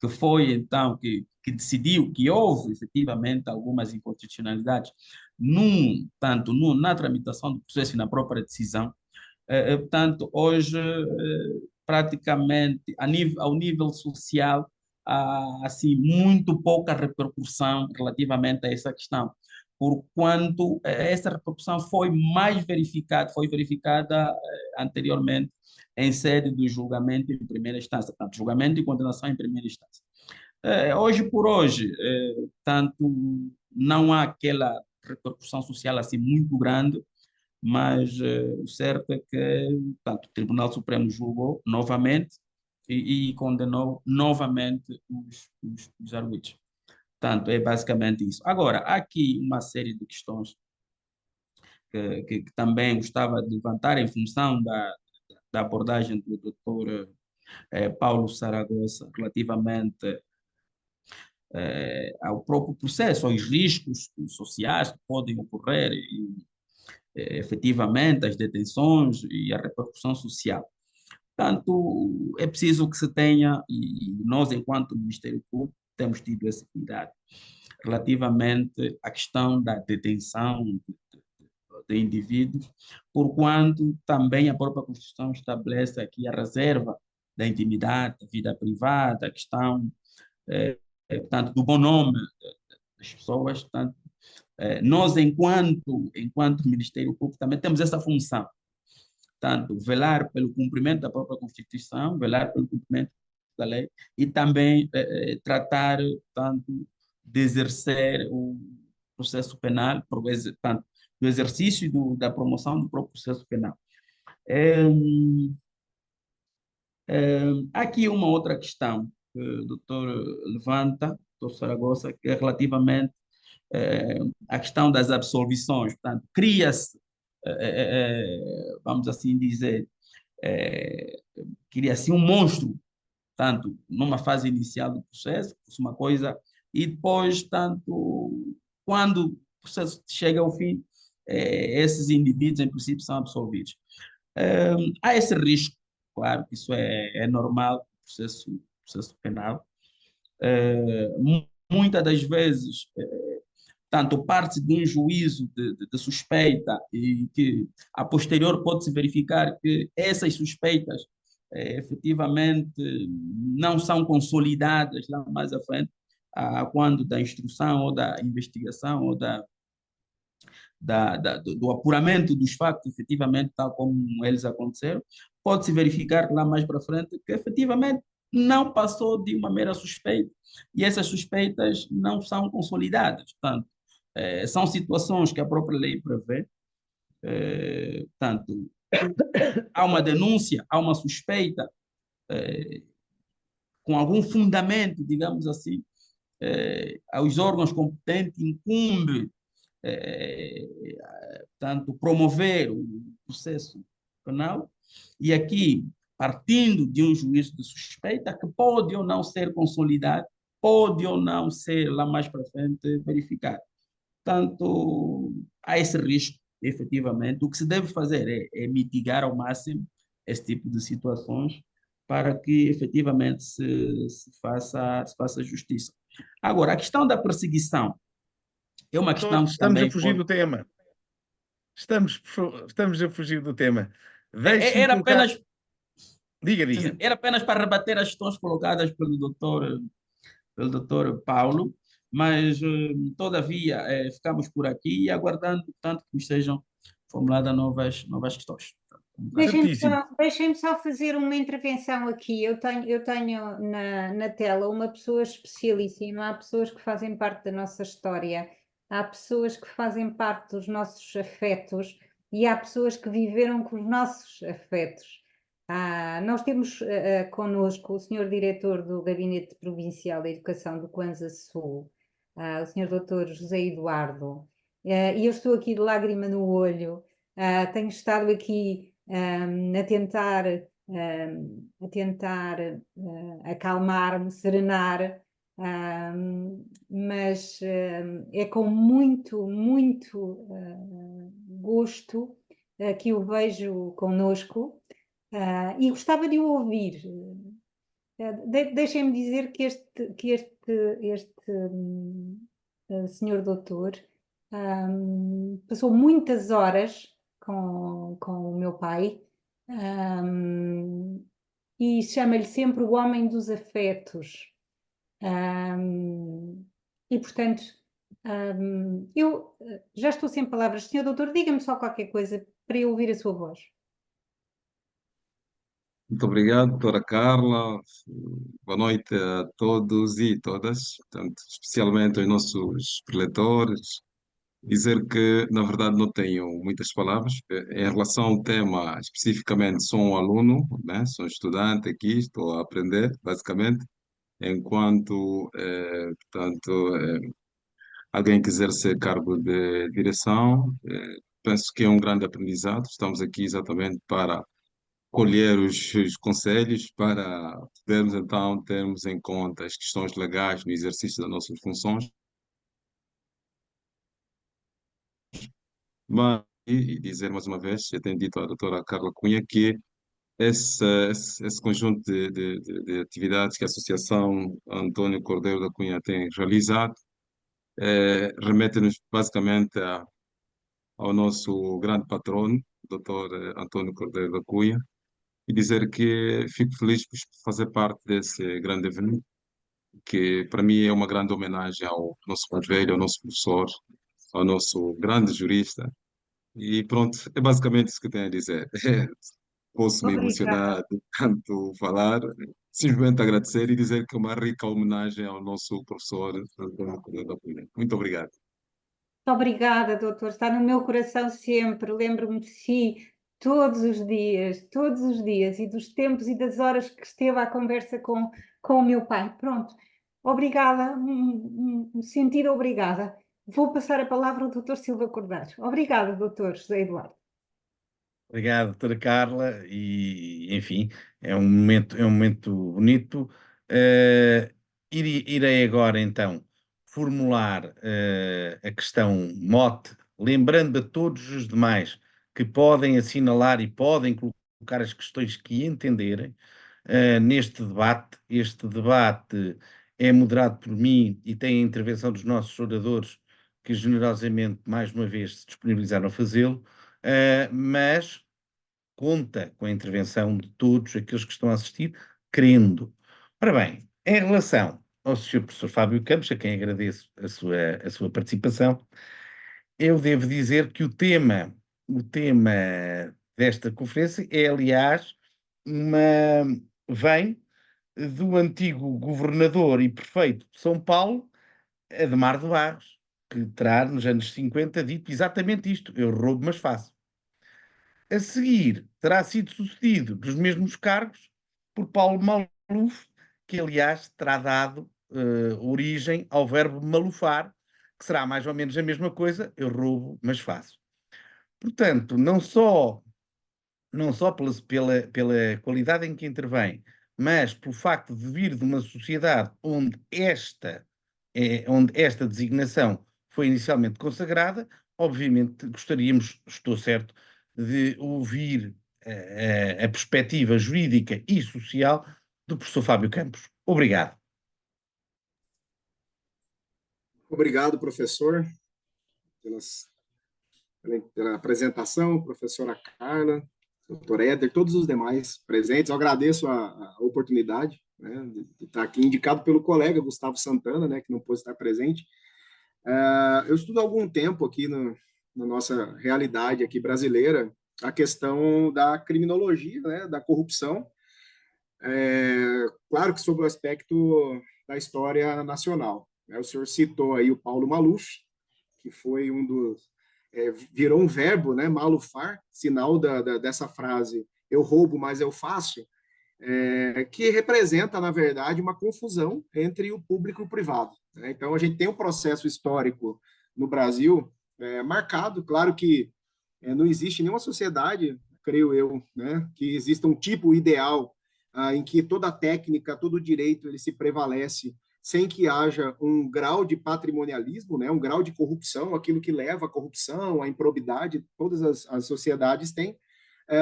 que foi então que decidiu que houve efetivamente algumas inconstitucionalidades na tramitação do processo e na própria decisão. Portanto, hoje, praticamente, ao nível social, há assim, muito pouca repercussão relativamente a essa questão, porquanto essa repercussão foi verificada anteriormente em sede do julgamento em primeira instância, portanto, julgamento e condenação em primeira instância. Hoje por hoje, tanto não há aquela repercussão social assim muito grande, mas o certo é que tanto o Tribunal Supremo julgou novamente e condenou novamente os arguidos. Portanto, é basicamente isso. Agora, há aqui uma série de questões que também gostava de levantar em função da abordagem do doutor Paulo Saragossa relativamente ao próprio processo, aos riscos sociais que podem ocorrer e efetivamente as detenções e a repercussão social. Portanto, é preciso que se tenha, e nós, enquanto Ministério Público, temos tido esse cuidado relativamente à questão da detenção de indivíduos, porquanto também a própria Constituição estabelece aqui a reserva da intimidade, da vida privada, a questão, portanto, do bom nome das pessoas. Portanto, nós, enquanto Ministério Público, também temos essa função, tanto velar pelo cumprimento da própria Constituição, velar pelo cumprimento da lei e também tratar, tanto, de exercer o processo penal, tanto, do exercício da promoção do próprio processo penal. Há aqui uma outra questão que o doutor levanta, doutor Saragossa, que é relativamente à questão das absolvições. Portanto, cria-se, vamos assim dizer, eh, cria-se um monstro, tanto numa fase inicial do processo, fosse uma coisa, e depois, tanto quando o processo chega ao fim, esses indivíduos, em princípio, são absolvidos. Há esse risco, claro que isso é normal no processo penal. Muitas das vezes, tanto parte de um juízo de suspeita e que a posterior pode-se verificar que essas suspeitas efetivamente não são consolidadas lá mais à frente, quando da instrução ou da investigação ou do apuramento dos fatos, efetivamente, tal como eles aconteceram, pode-se verificar lá mais para frente que efetivamente não passou de uma mera suspeita e essas suspeitas não são consolidadas. Portanto, são situações que a própria lei prevê. Portanto, há uma denúncia, há uma suspeita com algum fundamento, digamos assim, aos órgãos competentes incumbe portanto, promover o processo penal, e aqui, partindo de um juízo de suspeita, que pode ou não ser consolidado, pode ou não ser lá mais para frente verificado. Portanto, há esse risco, efetivamente. O que se deve fazer é mitigar ao máximo esse tipo de situações para que efetivamente se faça justiça. Agora, a questão da perseguição é uma questão que Estamos a também fugir pode... do tema. Estamos a fugir do tema. Deixe-me Era colocar. apenas, Diga, diga. era apenas para rebater as questões colocadas pelo doutor Paulo, mas, todavia, ficamos por aqui e aguardando, portanto, que nos sejam formuladas novas questões. Certíssimo. Deixem-me só fazer uma intervenção aqui. Eu tenho na tela uma pessoa especialíssima. Há pessoas que fazem parte da nossa história, há pessoas que fazem parte dos nossos afetos e há pessoas que viveram com os nossos afetos. Nós temos connosco o senhor diretor do Gabinete Provincial da Educação do Kwanza Sul, o senhor doutor José Eduardo, e eu estou aqui de lágrima no olho. Tenho estado aqui a tentar acalmar-me, serenar, mas é com muito, muito gosto que o vejo conosco e gostava de o ouvir. Deixem-me dizer que este senhor doutor passou muitas horas com o meu pai e chama-lhe sempre o homem dos afetos. E, portanto, eu já estou sem palavras. Senhor doutor, diga-me só qualquer coisa para eu ouvir a sua voz. Muito obrigado, doutora Carla. Boa noite a todos e todas, portanto, especialmente aos nossos preletores. Dizer que, na verdade, não tenho muitas palavras. Em relação ao tema, especificamente, sou um aluno, né? Sou um estudante aqui, estou a aprender, basicamente. enquanto, portanto, alguém que exerce cargo de direção. Penso que é um grande aprendizado. Estamos aqui exatamente para colher os conselhos, para podermos então termos em conta as questões legais no exercício das nossas funções. Mas, e dizer mais uma vez, eu tenho dito à doutora Carla Cunha que esse conjunto de atividades que a Associação Antônio Cordeiro da Cunha tem realizado remete-nos basicamente ao nosso grande patrono, Dr. Antônio Cordeiro da Cunha, e dizer que fico feliz por fazer parte desse grande evento, que para mim é uma grande homenagem ao nosso mais velho, ao nosso professor, ao nosso grande jurista. E pronto, é basicamente isso que eu tenho a dizer. Posso me Obrigada. emocionar de tanto falar, simplesmente agradecer e dizer que é uma rica homenagem ao nosso professor Antônio Cordeiro da Cunha. Muito obrigado. Muito obrigada, doutor. Está no meu coração sempre. Lembro-me de si todos os dias, e dos tempos e das horas que esteve à conversa com o meu pai. Pronto. Obrigada, sentido obrigada. Vou passar a palavra ao doutor Silva Cordeiro. Obrigada, doutor José Eduardo. Obrigado, doutora Carla, e enfim, é um momento bonito. Irei agora então formular a questão mote, lembrando a todos os demais que podem assinalar e podem colocar as questões que entenderem neste debate. Este debate é moderado por mim e tem a intervenção dos nossos oradores, que generosamente, mais uma vez, se disponibilizaram a fazê-lo. Mas conta com a intervenção de todos aqueles que estão a assistir, querendo. Ora bem, em relação ao Sr. Professor Fábio Campos, a quem agradeço a sua participação, eu devo dizer que o tema desta conferência é, aliás, vem do antigo governador e prefeito de São Paulo, Ademar de Barros, que terá, nos anos 50, dito exatamente isto: eu roubo, mas faço. A seguir, terá sido sucedido nos mesmos cargos por Paulo Maluf, que aliás terá dado origem ao verbo malufar, que será mais ou menos a mesma coisa: eu roubo, mas faço. Portanto, não só pela qualidade em que intervém, mas pelo facto de vir de uma sociedade onde esta designação foi inicialmente consagrada, obviamente gostaríamos, estou certo, de ouvir a perspectiva jurídica e social do professor Fábio Campos. Obrigado. Obrigado, professor, pela apresentação, professora Carla, doutor Éder, todos os demais presentes. Eu agradeço a oportunidade, né, de estar aqui, indicado pelo colega Gustavo Santana, né, que não pôde estar presente. Eu estudo há algum tempo aqui na nossa realidade aqui brasileira a questão da criminologia, né, da corrupção, claro que sob o aspecto da história nacional. Né? O senhor citou aí o Paulo Maluf, que foi virou um verbo, né, malufar, sinal dessa frase, eu roubo, mas eu faço, que representa, na verdade, uma confusão entre o público e o privado. Né? Então, a gente tem um processo histórico no Brasil marcado, claro que não existe nenhuma sociedade, creio eu, né, que exista um tipo ideal em que toda a técnica, todo o direito, ele se prevalece sem que haja um grau de patrimonialismo, né, um grau de corrupção, aquilo que leva à corrupção, à improbidade, todas as sociedades têm,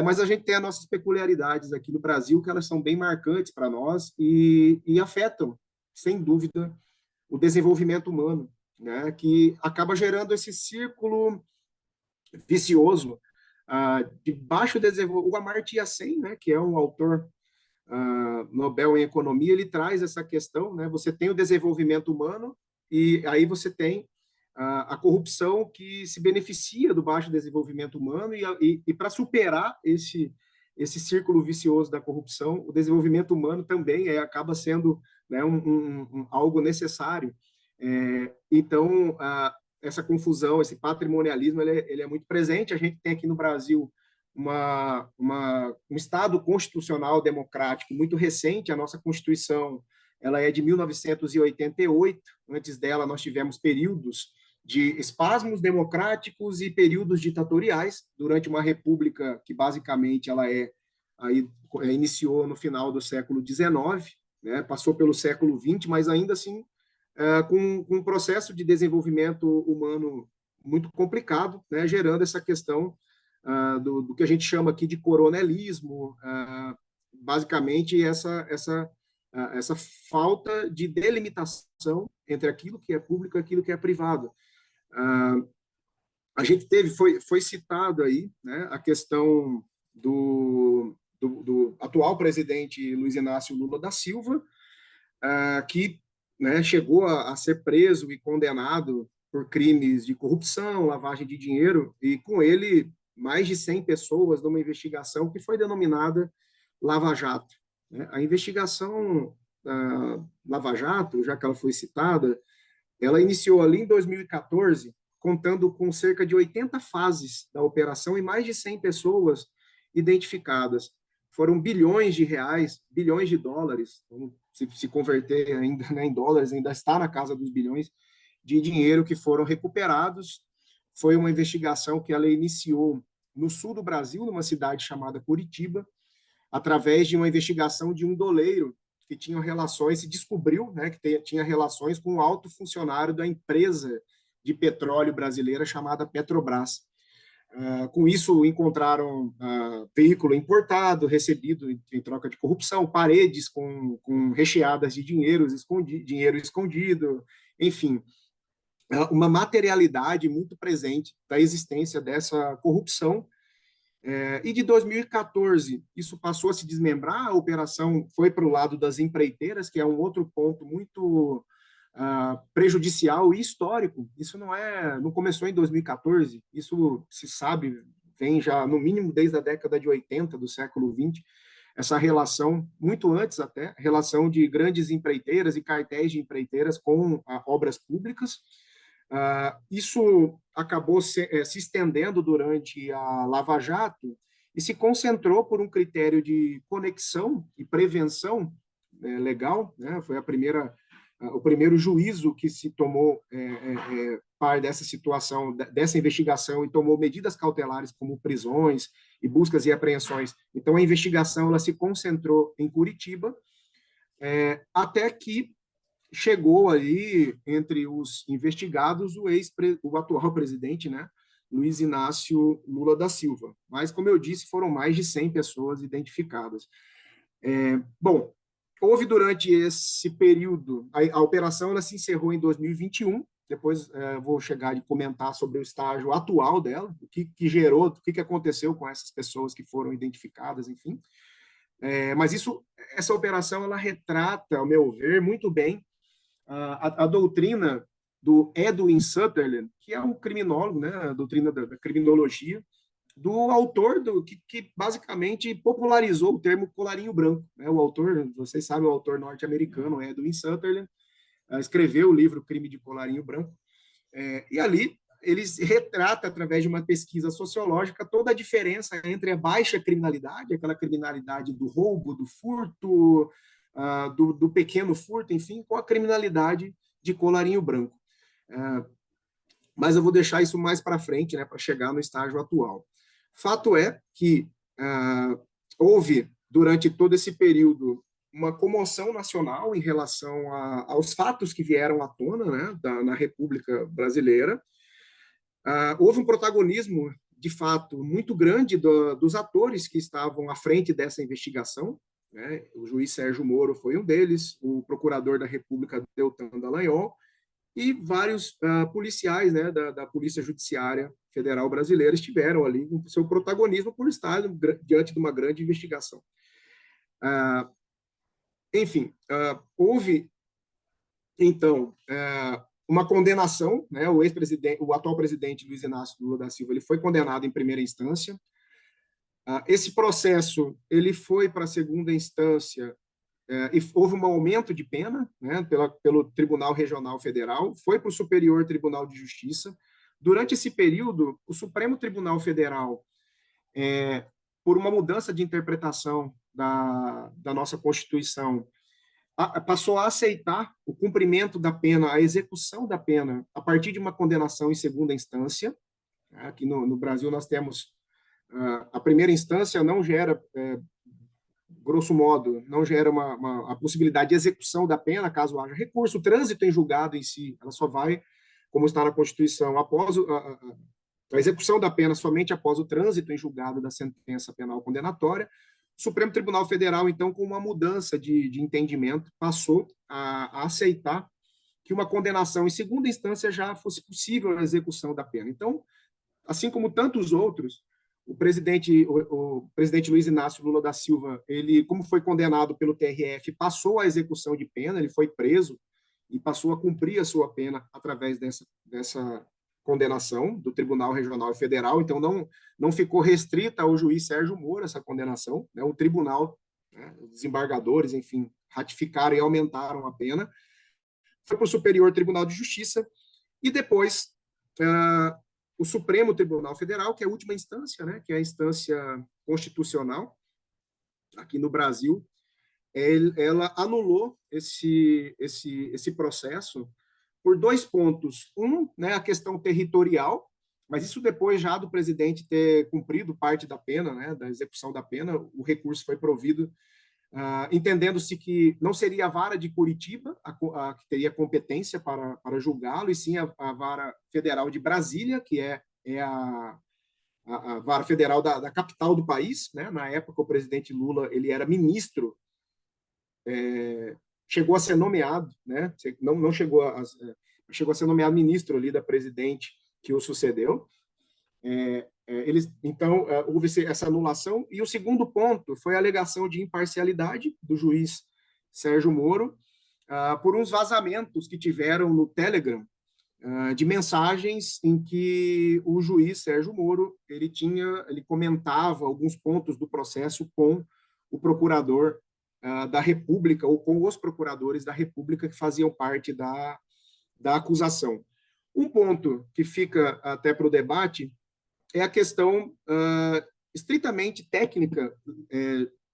mas a gente tem as nossas peculiaridades aqui no Brasil, que elas são bem marcantes para nós e afetam, sem dúvida, o desenvolvimento humano, né, que acaba gerando esse círculo vicioso de baixo desenvolvimento. O Amartya Sen, né, que é um autor Nobel em Economia, ele traz essa questão, né? Você tem o desenvolvimento humano e aí você tem a corrupção que se beneficia do baixo desenvolvimento humano e para superar esse círculo vicioso da corrupção, o desenvolvimento humano também acaba sendo, né, algo necessário. Então, essa confusão, esse patrimonialismo, ele é muito presente. A gente tem aqui no Brasil um Estado constitucional democrático muito recente. A nossa Constituição ela é de 1988. Antes dela, nós tivemos períodos de espasmos democráticos e períodos ditatoriais, durante uma república que, basicamente, iniciou no final do século XIX, né, passou pelo século XX, mas ainda assim com um processo de desenvolvimento humano muito complicado, né, gerando essa questão do que a gente chama aqui de coronelismo, basicamente essa falta de delimitação entre aquilo que é público e aquilo que é privado. A gente foi citado aí, né, a questão do atual presidente Luiz Inácio Lula da Silva, que, né, chegou a ser preso e condenado por crimes de corrupção, lavagem de dinheiro, e com ele mais de 100 pessoas numa investigação que foi denominada Lava Jato. A investigação Lava Jato, já que ela foi citada, ela iniciou ali em 2014, contando com cerca de 80 fases da operação e mais de 100 pessoas identificadas. Foram bilhões de reais, bilhões de dólares, se converter ainda, né, em dólares, ainda está na casa dos bilhões de dinheiro que foram recuperados. Foi uma investigação que ela iniciou no sul do Brasil, numa cidade chamada Curitiba, através de uma investigação de um doleiro que tinha relações, se descobriu, né, que tinha relações com um alto funcionário da empresa de petróleo brasileira chamada Petrobras. Com isso, encontraram veículo importado, recebido em troca de corrupção, paredes com recheadas de dinheiro escondido, enfim, uma materialidade muito presente da existência dessa corrupção. E de 2014, isso passou a se desmembrar, a operação foi para o lado das empreiteiras, que é um outro ponto muito prejudicial e histórico. Isso não começou em 2014, isso se sabe, vem já no mínimo desde a década de 80 do século XX, essa relação, muito antes até, relação de grandes empreiteiras e cartéis de empreiteiras com obras públicas. Isso acabou se estendendo durante a Lava Jato e se concentrou por um critério de conexão e prevenção legal, né? Foi o primeiro juízo que se tomou par dessa situação, dessa investigação, e tomou medidas cautelares como prisões e buscas e apreensões. Então, a investigação ela se concentrou em Curitiba, até que chegou ali, entre os investigados, o atual presidente, né, Luiz Inácio Lula da Silva. Mas, como eu disse, foram mais de 100 pessoas identificadas. Bom, houve durante esse período, a operação ela se encerrou em 2021, depois vou chegar e comentar sobre o estágio atual dela, o que gerou, o que aconteceu com essas pessoas que foram identificadas, enfim. Mas essa operação ela retrata, ao meu ver, muito bem a doutrina do Edwin Sutherland, que é um criminólogo, né, a doutrina da criminologia, do autor que basicamente popularizou o termo colarinho branco. Né? O autor, vocês sabem, o autor norte-americano, Edwin Sutherland, escreveu o livro Crime de Colarinho Branco, e ali eles retrata, através de uma pesquisa sociológica, toda a diferença entre a baixa criminalidade, aquela criminalidade do roubo, do furto, do pequeno furto, enfim, com a criminalidade de colarinho branco. Mas eu vou deixar isso mais para frente, né, para chegar no estágio atual. Fato é que houve, durante todo esse período, uma comoção nacional em relação aos fatos que vieram à tona, né, na República Brasileira. Houve um protagonismo, de fato, muito grande dos atores que estavam à frente dessa investigação. Né? O juiz Sérgio Moro foi um deles, o procurador da República, Deltan Dallagnol, e vários policiais, né, da Polícia Judiciária Federal Brasileira estiveram ali com seu protagonismo por estar diante de uma grande investigação. Enfim, houve, então, uma condenação, né, o atual presidente Luiz Inácio Lula da Silva, ele foi condenado em primeira instância. Esse processo ele foi para a segunda instância e houve um aumento de pena, né, pelo Tribunal Regional Federal, foi para o Superior Tribunal de Justiça. Durante esse período, o Supremo Tribunal Federal, por uma mudança de interpretação da nossa Constituição, passou a aceitar o cumprimento da pena, a execução da pena, a partir de uma condenação em segunda instância. Aqui no Brasil nós temos a primeira instância não gera, grosso modo, não gera a possibilidade de execução da pena, caso haja recurso. O trânsito em julgado em si, ela só vai, como está na Constituição, após a execução da pena somente após o trânsito em julgado da sentença penal condenatória. O Supremo Tribunal Federal, então, com uma mudança de entendimento, passou a aceitar que uma condenação em segunda instância já fosse possível a execução da pena. Então, assim como tantos outros, o presidente Luiz Inácio Lula da Silva, ele, como foi condenado pelo TRF, passou à execução de pena, ele foi preso e passou a cumprir a sua pena através dessa condenação do Tribunal Regional e Federal. Então, não ficou restrita ao juiz Sérgio Moro essa condenação, né? O tribunal, né, os desembargadores, enfim, ratificaram e aumentaram a pena. Foi para o Superior Tribunal de Justiça e depois o Supremo Tribunal Federal, que é a última instância, né, que é a instância constitucional aqui no Brasil, ela anulou esse processo por 2 pontos. Né, a questão territorial, mas isso depois já do presidente ter cumprido parte da pena, né, da execução da pena, o recurso foi provido, entendendo-se que não seria a vara de Curitiba que teria competência para julgá-lo, e sim a vara federal de Brasília, que é a vara federal da capital do país, né? Na época, o presidente Lula ele era ministro, chegou a ser nomeado, né? Não chegou chegou a ser nomeado ministro ali da presidente que o sucedeu. Então, houve essa anulação. E o segundo ponto foi a alegação de imparcialidade do juiz Sérgio Moro por uns vazamentos que tiveram no Telegram de mensagens em que o juiz Sérgio Moro ele comentava alguns pontos do processo com o procurador da República ou com os procuradores da República que faziam parte da acusação. Um ponto que fica até para o debate é a questão estritamente técnica,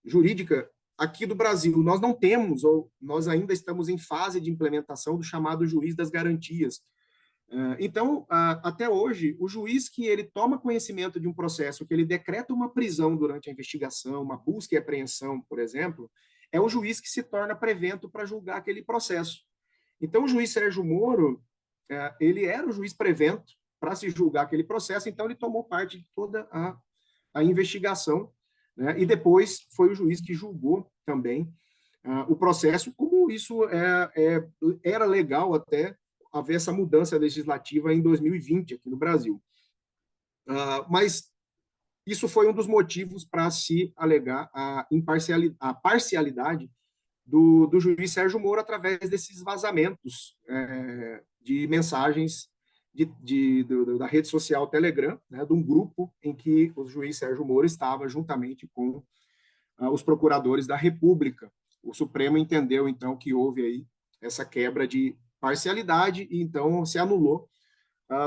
jurídica, aqui do Brasil. Nós não temos, ou nós ainda estamos em fase de implementação do chamado juiz das garantias. Então, até hoje, o juiz que ele toma conhecimento de um processo, que ele decreta uma prisão durante a investigação, uma busca e apreensão, por exemplo, é o juiz que se torna prevento para julgar aquele processo. Então, o juiz Sérgio Moro, ele era o juiz prevento para se julgar aquele processo, então ele tomou parte de toda a investigação, né? E depois foi o juiz que julgou também o processo, como isso era legal até haver essa mudança legislativa em 2020 aqui no Brasil. Mas isso foi um dos motivos para se alegar a parcialidade do juiz Sérgio Moro através desses vazamentos de mensagens da rede social Telegram, né, de um grupo em que o juiz Sérgio Moro estava juntamente com os procuradores da República. O Supremo entendeu, então, que houve aí essa quebra de parcialidade e, então, se anulou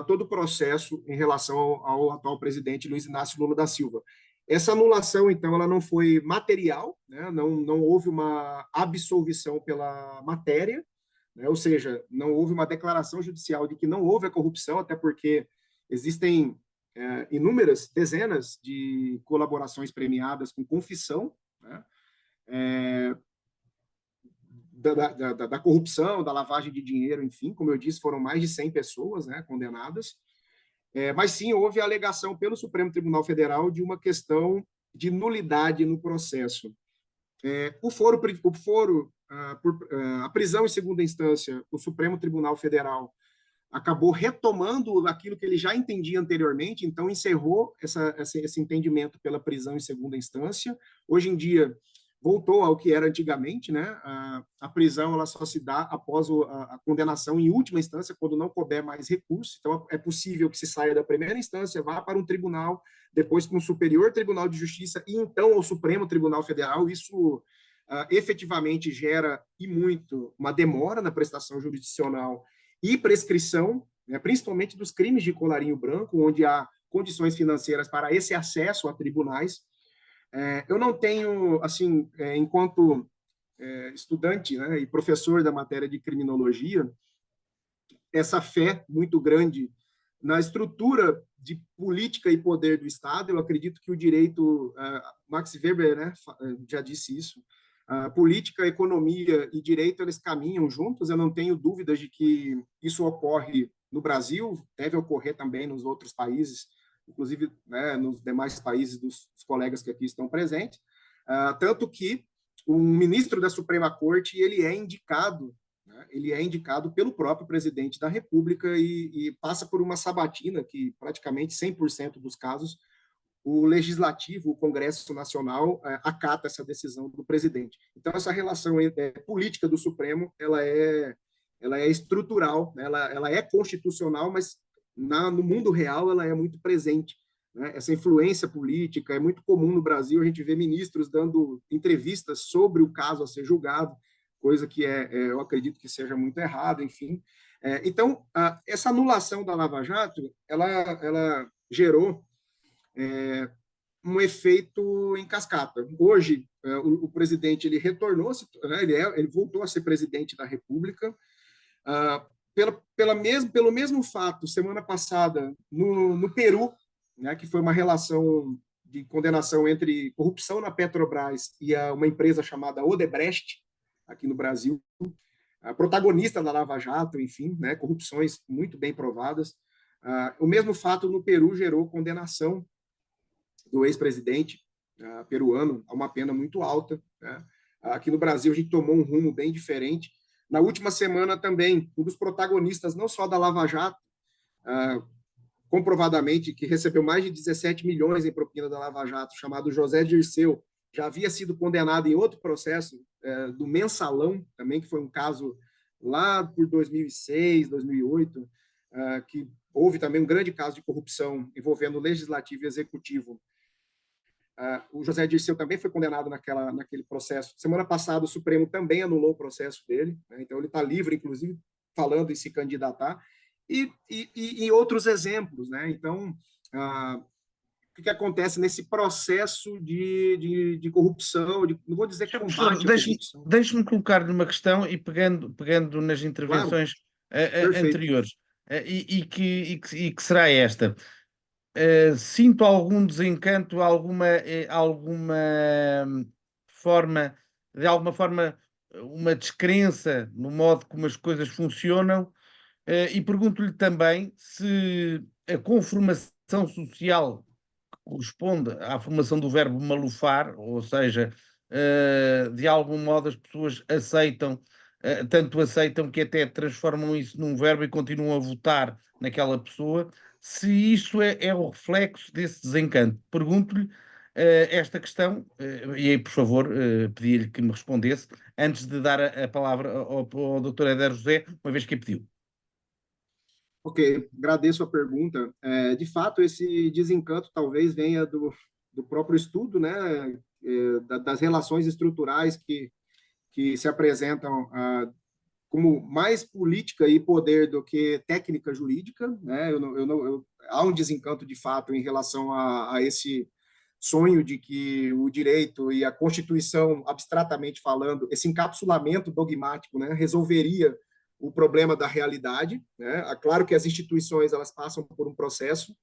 todo o processo em relação ao atual presidente Luiz Inácio Lula da Silva. Essa anulação, então, ela não foi material, né, não houve uma absolvição pela matéria, né, ou seja, não houve uma declaração judicial de que não houve a corrupção, até porque existem inúmeras, dezenas de colaborações premiadas com confissão, né, da corrupção, da lavagem de dinheiro, enfim, como eu disse, foram mais de 100 pessoas, né, condenadas, mas sim houve a alegação pelo Supremo Tribunal Federal de uma questão de nulidade no processo. A prisão em segunda instância, o Supremo Tribunal Federal acabou retomando aquilo que ele já entendia anteriormente, então encerrou esse entendimento pela prisão em segunda instância. Hoje em dia, voltou ao que era antigamente, né? A prisão ela só se dá após a condenação em última instância, quando não couber mais recurso. Então, é possível que se saia da primeira instância, vá para um tribunal, depois para um Superior Tribunal de Justiça e então ao Supremo Tribunal Federal. Isso efetivamente gera, e muito, uma demora na prestação jurisdicional e prescrição, né? Principalmente dos crimes de colarinho branco, onde há condições financeiras para esse acesso a tribunais. Eu não tenho, assim, enquanto estudante, né, e professor da matéria de criminologia, essa fé muito grande na estrutura de política e poder do Estado. Eu acredito que o direito, Max Weber, né, já disse isso, a política, a economia e direito, eles caminham juntos. Eu não tenho dúvidas de que isso ocorre no Brasil, deve ocorrer também nos outros países, inclusive, né, nos demais países dos colegas que aqui estão presentes, tanto que o ministro da Suprema Corte, ele é indicado pelo próprio presidente da República e passa por uma sabatina que praticamente 100% dos casos o Legislativo, o Congresso Nacional, acata essa decisão do presidente. Então, essa relação política do Supremo, ela é estrutural, né? Ela é constitucional, mas no mundo real ela é muito presente, né? Essa influência política é muito comum no Brasil. A gente vê ministros dando entrevistas sobre o caso a ser julgado, coisa que eu acredito que seja muito errado, enfim. Então, essa anulação da Lava Jato, ela gerou um efeito em cascata. Hoje, o presidente ele retornou, né, ele voltou a ser presidente da República, pelo mesmo fato, semana passada, no Peru, né, que foi uma relação de condenação entre corrupção na Petrobras e uma empresa chamada Odebrecht, aqui no Brasil, a protagonista da Lava Jato, enfim, né, corrupções muito bem provadas. O mesmo fato no Peru gerou condenação do ex-presidente peruano a uma pena muito alta, né? Aqui no Brasil a gente tomou um rumo bem diferente. Na última semana também, um dos protagonistas não só da Lava Jato, comprovadamente que recebeu mais de 17 milhões em propina da Lava Jato, chamado José Dirceu, já havia sido condenado em outro processo do Mensalão, também, que foi um caso lá por 2006, 2008, que houve também um grande caso de corrupção envolvendo o Legislativo e Executivo. O José Dirceu também foi condenado naquele processo. Semana passada, o Supremo também anulou o processo dele, né? Então ele está livre, inclusive, falando em se candidatar. E outros exemplos, né? Então, o que acontece nesse processo de corrupção, não vou dizer combate à corrupção. Deixe-me colocar-lhe uma questão e pegando nas intervenções anteriores, e que será esta. Sinto algum desencanto, alguma forma, de alguma forma, uma descrença no modo como as coisas funcionam, e pergunto-lhe também se a conformação social corresponde à formação do verbo malufar, ou seja, de algum modo as pessoas tanto aceitam que até transformam isso num verbo e continuam a votar naquela pessoa, se isso é o reflexo desse desencanto. Pergunto-lhe esta questão, e aí, por favor, pedi-lhe que me respondesse, antes de dar a palavra ao Dr. Éder José, uma vez que a pediu. Ok, agradeço a pergunta. De fato, esse desencanto talvez venha do próprio estudo, né, das relações estruturais que se apresentam como mais política e poder do que técnica jurídica, né? Há um desencanto de fato em relação a esse sonho de que o direito e a Constituição, abstratamente falando, esse encapsulamento dogmático, né, resolveria o problema da realidade, né? Claro que as instituições elas passam por um processo.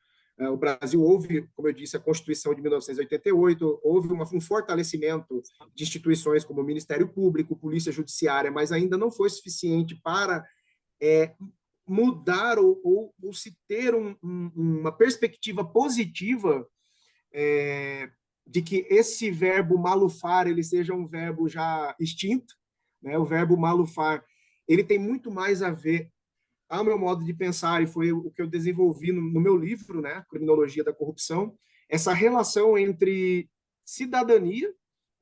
O Brasil houve, como eu disse, a Constituição de 1988, houve um fortalecimento de instituições como o Ministério Público, Polícia Judiciária, mas ainda não foi suficiente para mudar ou se ter uma perspectiva positiva de que esse verbo malufar ele seja um verbo já extinto, né? O verbo malufar ele tem muito mais a ver, ao meu modo de pensar, e foi o que eu desenvolvi no meu livro, né, Criminologia da Corrupção, essa relação entre cidadania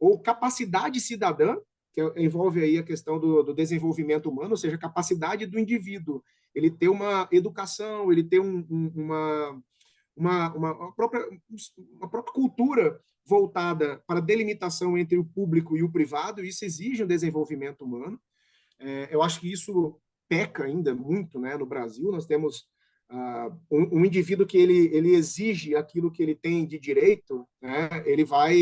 ou capacidade cidadã, que envolve aí a questão do desenvolvimento humano, ou seja, a capacidade do indivíduo, ele ter uma educação, ele ter uma própria cultura voltada para a delimitação entre o público e o privado, e isso exige um desenvolvimento humano. Eu acho que isso peca ainda muito, né, no Brasil. Nós temos um indivíduo que ele exige aquilo que ele tem de direito, né, ele vai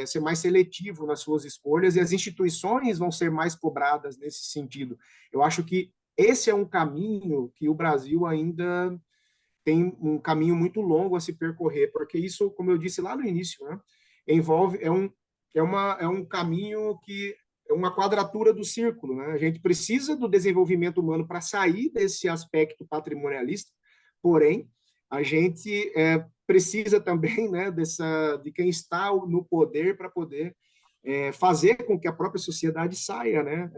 ser mais seletivo nas suas escolhas e as instituições vão ser mais cobradas nesse sentido. Eu acho que esse é um caminho que o Brasil ainda tem um caminho muito longo a se percorrer, porque isso, como eu disse lá no início, né, envolve é um caminho que é uma quadratura do círculo, né? A gente precisa do desenvolvimento humano para sair desse aspecto patrimonialista, porém a gente precisa também, né, de quem está no poder para poder fazer com que a própria sociedade saia, né,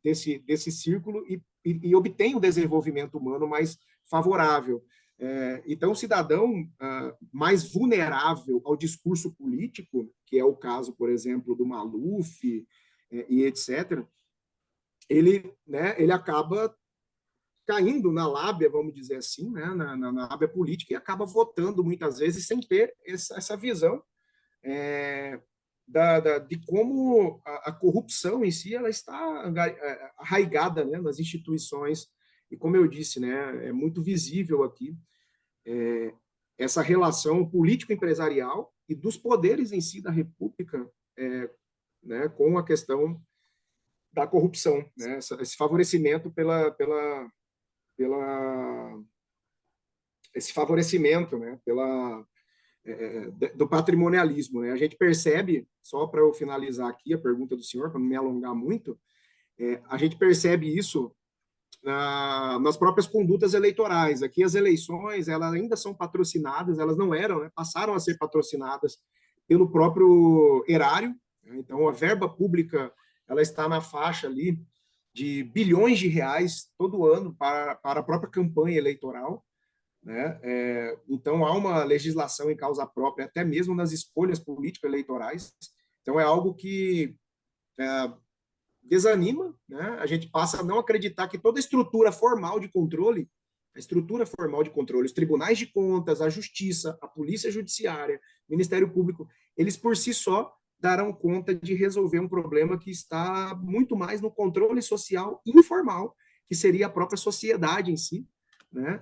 desse círculo e obtenha um desenvolvimento humano mais favorável. Então, o cidadão mais vulnerável ao discurso político, que é o caso, por exemplo, do Maluf e etc., ele acaba caindo na lábia, vamos dizer assim, né, na lábia política, e acaba votando muitas vezes sem ter essa visão de como a corrupção em si ela está arraigada, né, nas instituições. E como eu disse, né, é muito visível aqui essa relação político-empresarial e dos poderes em si da República, né, com a questão da corrupção, né, esse favorecimento esse favorecimento, né, do patrimonialismo, né? A gente percebe, só para eu finalizar aqui a pergunta do senhor, para não me alongar muito, a gente percebe isso nas próprias condutas eleitorais. Aqui as eleições, elas ainda são patrocinadas, elas não eram, né? Passaram a ser patrocinadas pelo próprio erário, né? Então a verba pública, ela está na faixa ali de bilhões de reais todo ano para a própria campanha eleitoral, né? Então há uma legislação em causa própria, até mesmo nas escolhas político-eleitorais. Então é algo que desanima, né? A gente passa a não acreditar que toda a estrutura formal de controle, os tribunais de contas, a justiça, a polícia judiciária, o Ministério Público, eles por si só darão conta de resolver um problema que está muito mais no controle social informal, que seria a própria sociedade em si, né?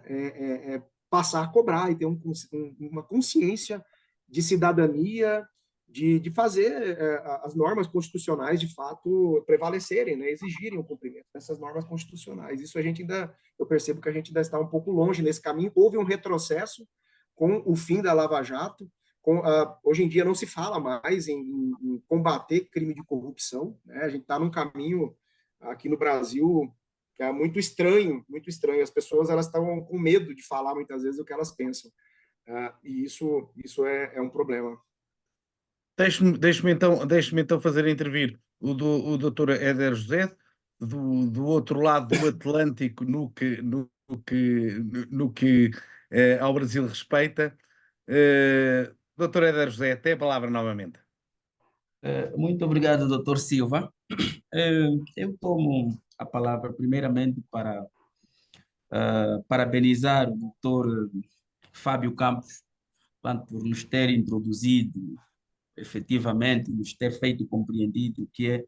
Passar a cobrar e ter uma consciência de cidadania, de fazer as normas constitucionais de fato prevalecerem, né? Exigirem o cumprimento dessas normas constitucionais. Isso eu percebo que a gente ainda está um pouco longe nesse caminho. Houve um retrocesso com o fim da Lava Jato. Hoje em dia não se fala mais em combater crime de corrupção, né? A gente está num caminho aqui no Brasil que é muito estranho, muito estranho. As pessoas elas estão com medo de falar muitas vezes o que elas pensam, e isso é um problema. Deixe-me então fazer intervir o doutor Éder José, do outro lado do Atlântico, no que ao Brasil respeita. Doutor Éder José, tem a palavra novamente. Muito obrigado, doutor Silva. Eu tomo a palavra primeiramente para parabenizar o doutor Fábio Campos, portanto, por nos ter introduzido, efetivamente, nos ter feito compreendido o que é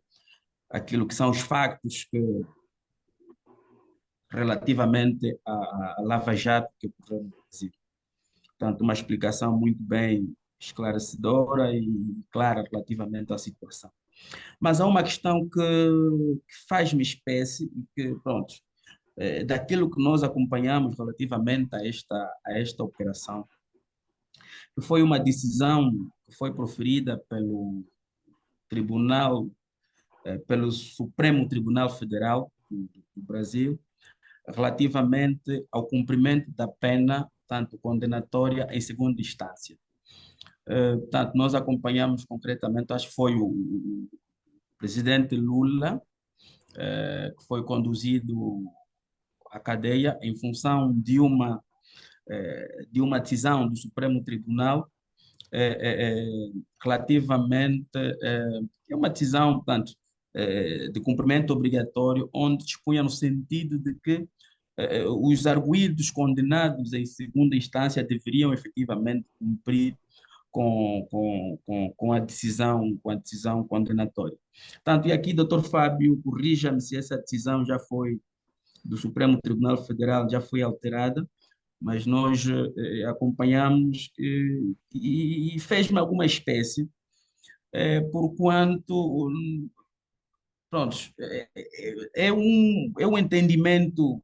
aquilo que são os factos relativamente à Lava Jato que ocorreu no Brasil. Portanto, uma explicação muito bem esclarecedora e clara relativamente à situação. Mas há uma questão que faz-me espécie e que, pronto, daquilo que nós acompanhamos relativamente a esta operação, que foi uma decisão que foi proferida pelo pelo Supremo Tribunal Federal do Brasil, relativamente ao cumprimento da pena, tanto condenatória em segunda instância. Portanto, nós acompanhamos concretamente, acho que foi o presidente Lula, que foi conduzido à cadeia em função de uma decisão do Supremo Tribunal relativamente é uma decisão, portanto, de cumprimento obrigatório, onde dispunha no sentido de que os arguidos condenados em segunda instância deveriam efetivamente cumprir com a decisão condenatória. Tanto, e aqui, doutor Fábio, corrija-me se essa decisão do Supremo Tribunal Federal já foi alterada, mas nós acompanhamos e fez-me alguma espécie, porquanto, pronto, é um entendimento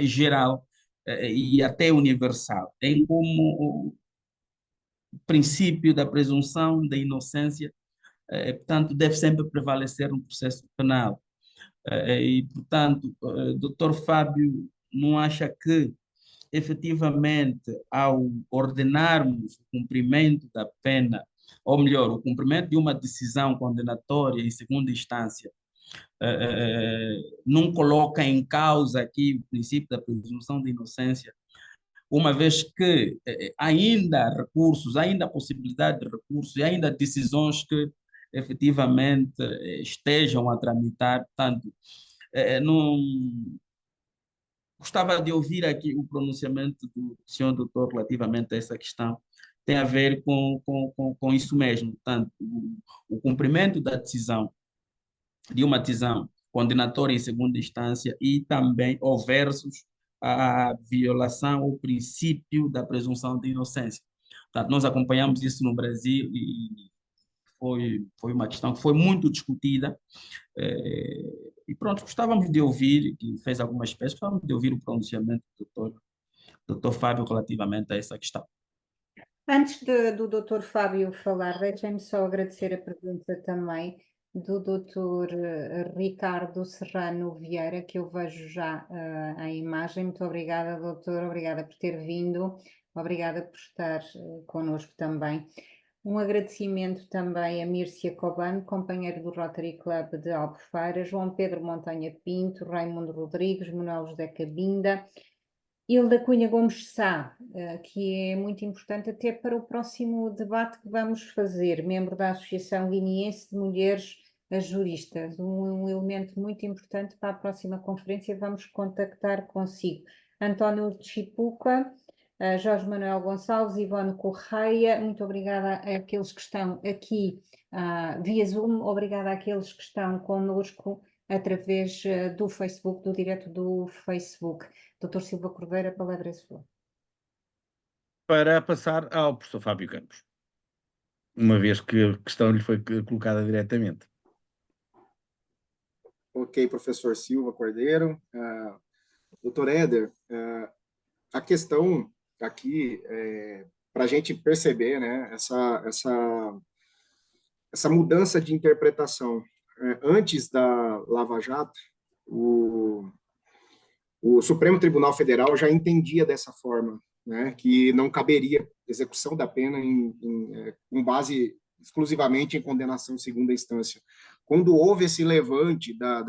geral e até universal, em como o princípio da presunção da inocência, portanto, deve sempre prevalecer no processo penal. E, portanto, Dr. Fábio não acha que, efetivamente, ao ordenarmos o cumprimento da pena, ou melhor, o cumprimento de uma decisão condenatória em segunda instância, não coloca em causa aqui o princípio da presunção de inocência, uma vez que ainda há recursos, ainda há possibilidade de recursos e ainda há decisões que efetivamente estejam a tramitar. Portanto, não gostava de ouvir aqui o pronunciamento do senhor doutor relativamente a essa questão. Tem a ver com isso mesmo. Portanto, o cumprimento da decisão, de uma decisão condenatória em segunda instância e também ou versus a violação ao princípio da presunção de inocência. Portanto, nós acompanhamos isso no Brasil e foi uma questão que foi muito discutida. E pronto, gostávamos de ouvir, que fez algumas peças, gostávamos de ouvir o pronunciamento do doutor Fábio relativamente a essa questão. Antes do Dr. Fábio falar, deixem-me só agradecer a presença também do Dr. Ricardo Serrano Vieira, que eu vejo já em imagem. Muito obrigada, doutor, obrigada por ter vindo, obrigada por estar connosco também. Um agradecimento também a Mírcia Cobano, companheiro do Rotary Club de Albufeira, João Pedro Montanha Pinto, Raimundo Rodrigues, Manuel José Cabinda, Hilda Cunha Gomes Sá, que é muito importante até para o próximo debate que vamos fazer, membro da Associação Guineense de Mulheres Juristas, um elemento muito importante para a próxima conferência, vamos contactar consigo. António Chipuca, Jorge Manuel Gonçalves, Ivone Correia, muito obrigada àqueles que estão aqui via Zoom, obrigada àqueles que estão connosco através do Facebook, do direto do Facebook. Dr. Silva Cordeiro, a palavra é sua. Para passar ao professor Fábio Campos, uma vez que a questão lhe foi colocada diretamente. Ok, professor Silva Cordeiro. Doutor Éder, a questão aqui, para a gente perceber, né, essa mudança de interpretação. Antes da Lava Jato, o Supremo Tribunal Federal já entendia dessa forma, né, que não caberia execução da pena com base exclusivamente em condenação em segunda instância. Quando houve esse levante da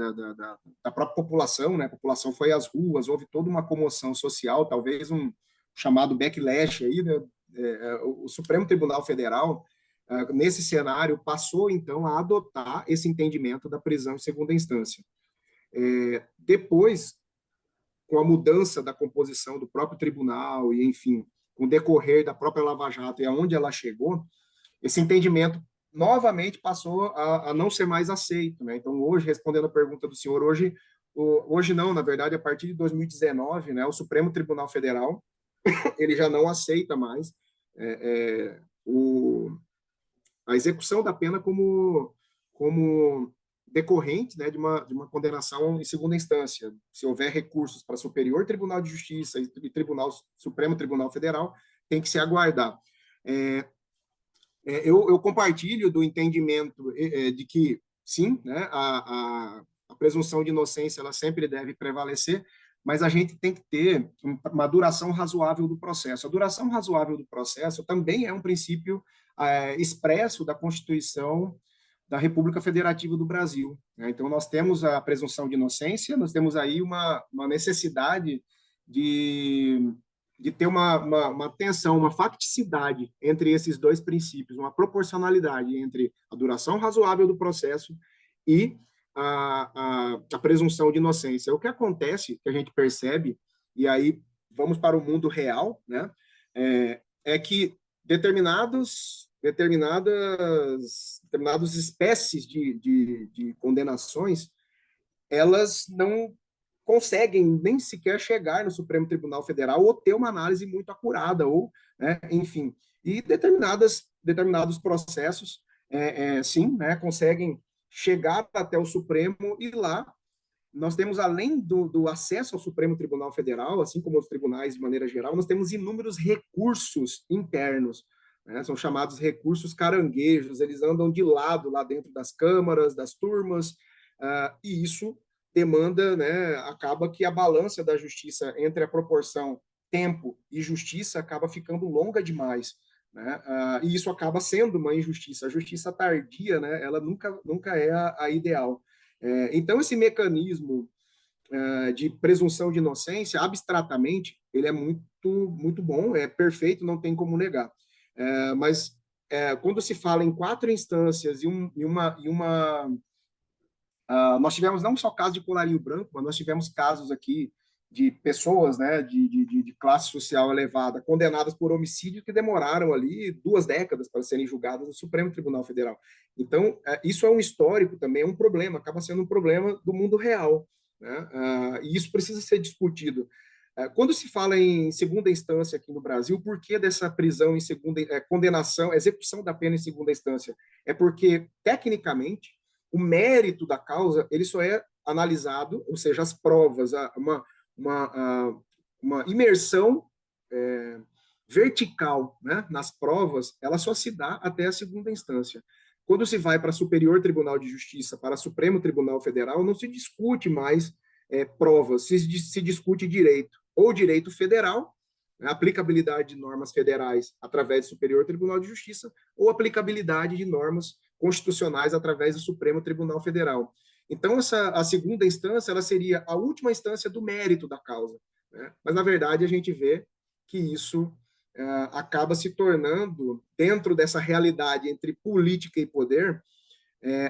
própria população, né, a população foi às ruas, houve toda uma comoção social, talvez um chamado backlash aí, né, o Supremo Tribunal Federal, nesse cenário, passou, então, a adotar esse entendimento da prisão em segunda instância. Depois, com a mudança da composição do próprio tribunal e, enfim, com o decorrer da própria Lava Jato e aonde ela chegou, esse entendimento novamente passou a não ser mais aceito, né? Então, hoje, respondendo a pergunta do senhor, hoje não, na verdade, a partir de 2019, né, o Supremo Tribunal Federal, ele já não aceita mais a execução da pena como decorrente, né, de uma condenação em segunda instância. Se houver recursos para Superior Tribunal de Justiça e Supremo Tribunal Federal, tem que se aguardar. Eu compartilho do entendimento de que, sim, né, a presunção de inocência ela sempre deve prevalecer, mas a gente tem que ter uma duração razoável do processo. A duração razoável do processo também é um princípio expresso da Constituição da República Federativa do Brasil, né? Então, nós temos a presunção de inocência, nós temos aí uma necessidade de ter uma tensão, uma facticidade entre esses dois princípios, uma proporcionalidade entre a duração razoável do processo e a presunção de inocência. O que acontece, que a gente percebe, e aí vamos para o mundo real, né, é que determinadas espécies de condenações, elas não conseguem nem sequer chegar no Supremo Tribunal Federal ou ter uma análise muito acurada, ou, né, enfim, e determinados processos, sim, né, conseguem chegar até o Supremo e lá nós temos, além do acesso ao Supremo Tribunal Federal, assim como os tribunais de maneira geral, nós temos inúmeros recursos internos, né? São chamados recursos caranguejos, eles andam de lado lá dentro das câmaras, das turmas, e isso demanda, né, acaba que a balança da justiça entre a proporção tempo e justiça acaba ficando longa demais, né? E isso acaba sendo uma injustiça. A justiça tardia, né, ela nunca é a ideal. Então, esse mecanismo de presunção de inocência, abstratamente, ele é muito bom, é perfeito, não tem como negar. Mas quando se fala em 4 instâncias nós tivemos não só casos de colarinho branco, mas nós tivemos casos aqui de pessoas, né, de classe social elevada, condenadas por homicídio que demoraram ali 2 décadas para serem julgadas no Supremo Tribunal Federal. Então, isso é um histórico também, é um problema, acaba sendo um problema do mundo real, né? E isso precisa ser discutido. Quando se fala em segunda instância aqui no Brasil, por que dessa prisão em segunda, condenação, execução da pena em segunda instância? É porque, tecnicamente, o mérito da causa, ele só é analisado, ou seja, as provas, uma imersão vertical, né, nas provas, ela só se dá até a segunda instância. Quando se vai para Superior Tribunal de Justiça, para Supremo Tribunal Federal, não se discute mais provas, se discute direito, ou direito federal, né, aplicabilidade de normas federais através do Superior Tribunal de Justiça, ou aplicabilidade de normas constitucionais através do Supremo Tribunal Federal. Então, a segunda instância, ela seria a última instância do mérito da causa, né? Mas, na verdade, a gente vê que isso acaba se tornando, dentro dessa realidade entre política e poder,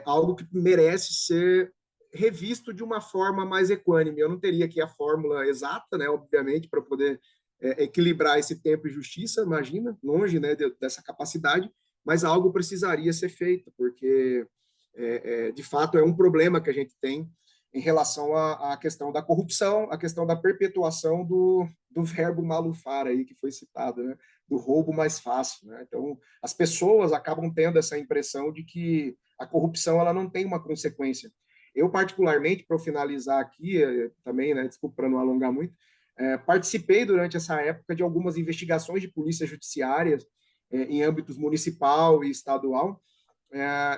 algo que merece ser revisto de uma forma mais equânime. Eu não teria aqui a fórmula exata, né, obviamente, para poder equilibrar esse tempo e justiça, imagina, longe, né, dessa capacidade, mas algo precisaria ser feito, porque, de fato, é um problema que a gente tem em relação à questão da corrupção, a questão da perpetuação do verbo malufar aí, que foi citado, né, do roubo mais fácil, né? Então, as pessoas acabam tendo essa impressão de que a corrupção ela não tem uma consequência. Eu, particularmente, para finalizar aqui, também, né, desculpa para não alongar muito, participei durante essa época de algumas investigações de polícias judiciárias em âmbitos municipal e estadual,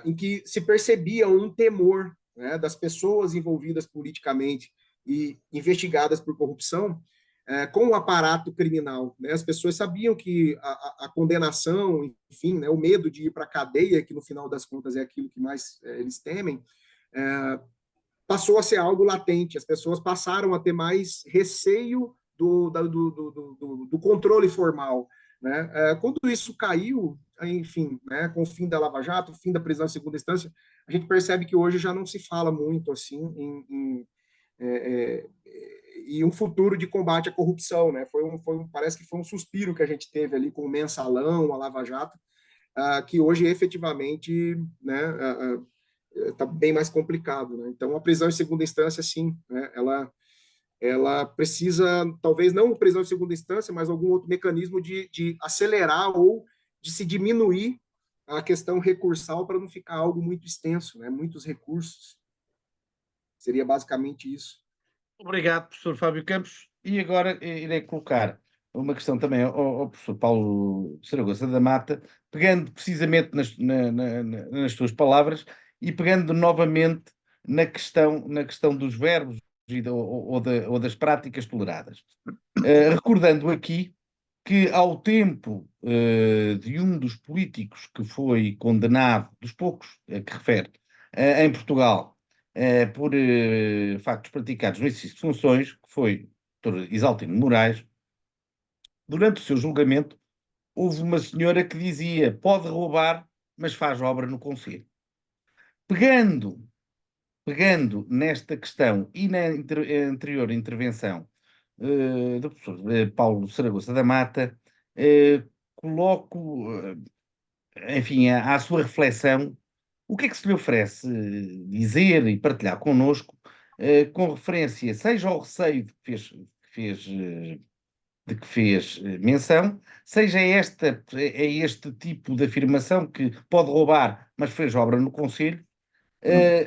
em que se percebia um temor, né, das pessoas envolvidas politicamente e investigadas por corrupção com o aparato criminal, né? As pessoas sabiam que a condenação, enfim, né, o medo de ir para a cadeia, que no final das contas é aquilo que mais eles temem, passou a ser algo latente. As pessoas passaram a ter mais receio do controle formal, né? Quando isso caiu, enfim, né, com o fim da Lava Jato, o fim da prisão em segunda instância, a gente percebe que hoje já não se fala muito assim em um futuro de combate à corrupção, né? Parece que foi um suspiro que a gente teve ali com o Mensalão, a Lava Jato, que hoje efetivamente, né, está bem mais complicado, né? Então, a prisão em segunda instância, sim, né, ela precisa, talvez não prisão em segunda instância, mas algum outro mecanismo de acelerar ou de se diminuir a questão recursal para não ficar algo muito extenso, né? Muitos recursos. Seria basicamente isso. Obrigado, professor Fábio Campos. E agora irei colocar uma questão também ao professor Paulo Saragossa da Mata, pegando precisamente nas suas palavras e pegando novamente na questão dos verbos ou das práticas toleradas. Recordando aqui que ao tempo de um dos políticos que foi condenado, dos poucos que refere, em Portugal, por factos praticados no exercício de funções, que foi o Dr. Isaltino Moraes, durante o seu julgamento, houve uma senhora que dizia: pode roubar, mas faz obra no concelho. Pegando nesta questão e na anterior intervenção do professor Paulo Saragossa da Mata, coloco, enfim, à sua reflexão, o que é que se lhe oferece dizer e partilhar connosco com referência seja ao receio de que fez menção, seja este tipo de afirmação que pode roubar, mas fez obra no Conselho,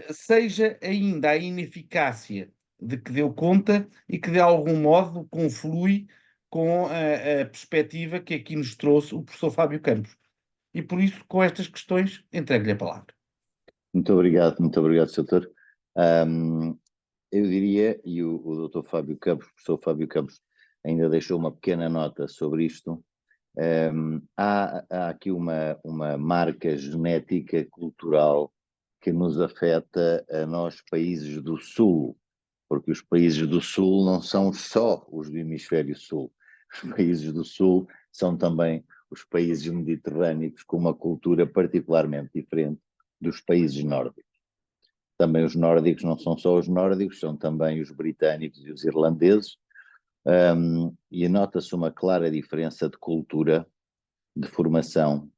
seja ainda a ineficácia de que deu conta e que de algum modo conflui com a perspectiva que aqui nos trouxe o professor Fábio Campos. E por isso, com estas questões, entrego-lhe a palavra. Muito obrigado, doutor. Eu diria, e o doutor Fábio Campos, o professor Fábio Campos, ainda deixou uma pequena nota sobre isto. Há aqui uma marca genética cultural que nos afeta a nós, países do Sul, porque os países do Sul não são só os do Hemisfério Sul. Os países do Sul são também os países mediterrâneos com uma cultura particularmente diferente dos países nórdicos. Também os nórdicos não são só os nórdicos, são também os britânicos e os irlandeses, e nota-se uma clara diferença de cultura, de formação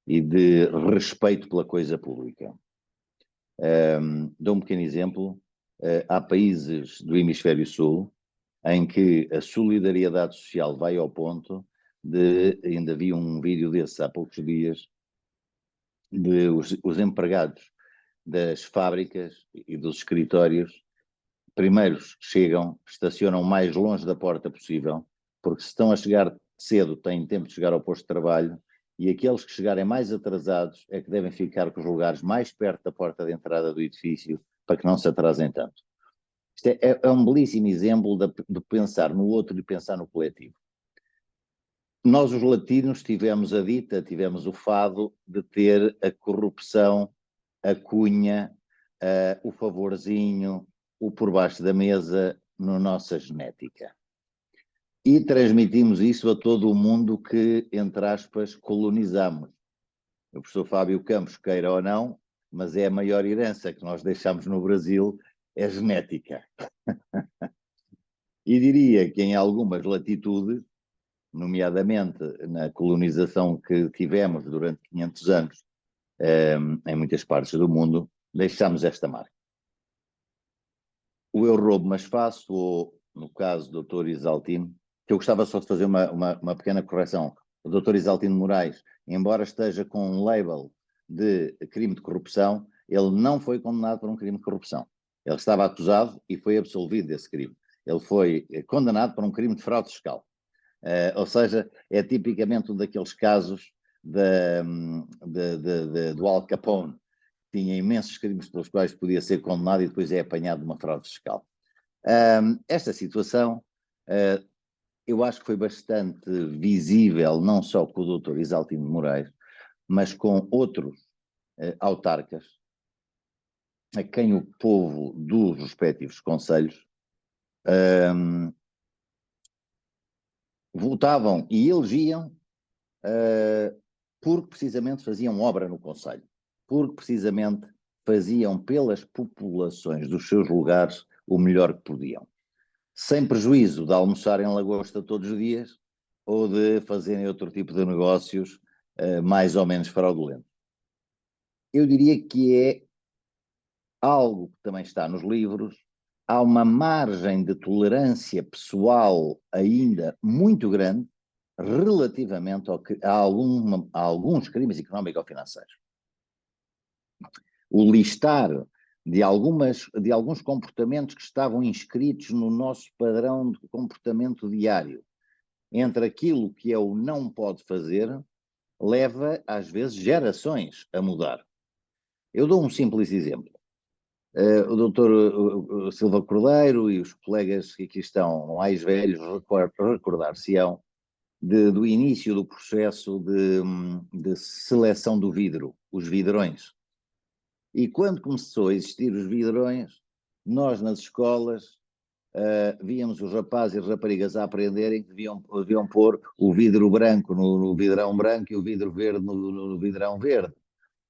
e de respeito pela coisa pública. Dou um pequeno exemplo. Há países do Hemisfério Sul em que a solidariedade social vai ao ponto de, ainda vi um vídeo desse há poucos dias, de os empregados das fábricas e dos escritórios, primeiros chegam, estacionam mais longe da porta possível, porque se estão a chegar cedo têm tempo de chegar ao posto de trabalho, e aqueles que chegarem mais atrasados é que devem ficar com os lugares mais perto da porta de entrada do edifício, para que não se atrasem tanto. Isto é um belíssimo exemplo de pensar no outro e pensar no coletivo. Nós, os latinos, tivemos o fado de ter a corrupção, a cunha, o favorzinho, o por baixo da mesa na nossa genética. E transmitimos isso a todo o mundo que, entre aspas, colonizamos. O professor Fábio Campos, queira ou não, mas é a maior herança que nós deixamos no Brasil, é genética. E diria que em algumas latitudes, nomeadamente na colonização que tivemos durante 500 anos, em muitas partes do mundo, deixamos esta marca. O eu roubo, mas faço, ou no caso do Dr. Isaltino, que eu gostava só de fazer uma pequena correção. O Dr. Isaltino Moraes, embora esteja com um label de crime de corrupção, ele não foi condenado por um crime de corrupção. Ele estava acusado e foi absolvido desse crime. Ele foi condenado por um crime de fraude fiscal. Ou seja, é tipicamente um daqueles casos do Al Capone. Tinha imensos crimes pelos quais podia ser condenado e depois é apanhado de uma fraude fiscal. Esta situação, eu acho que foi bastante visível, não só com o Dr. Isaltino de Moraes, mas com outros autarcas, a quem o povo dos respectivos concelhos votavam e elegiam porque precisamente faziam obra no concelho, porque precisamente faziam pelas populações dos seus lugares o melhor que podiam, sem prejuízo de almoçar em lagosta todos os dias ou de fazerem outro tipo de negócios mais ou menos fraudulentos. Eu diria que é algo que também está nos livros. Há uma margem de tolerância pessoal ainda muito grande relativamente a alguns crimes económico-financeiros. O listar de alguns comportamentos que estavam inscritos no nosso padrão de comportamento diário, entre aquilo que é o não pode fazer, leva, às vezes, gerações a mudar. Eu dou um simples exemplo. O doutor Silva Cordeiro e os colegas que aqui estão mais velhos recordar-se-ão do início do processo de seleção do vidro, os vidrões. E quando começou a existir os vidrões, nós nas escolas víamos os rapazes e as raparigas a aprenderem que deviam pôr o vidro branco no vidrão branco e o vidro verde no vidrão verde.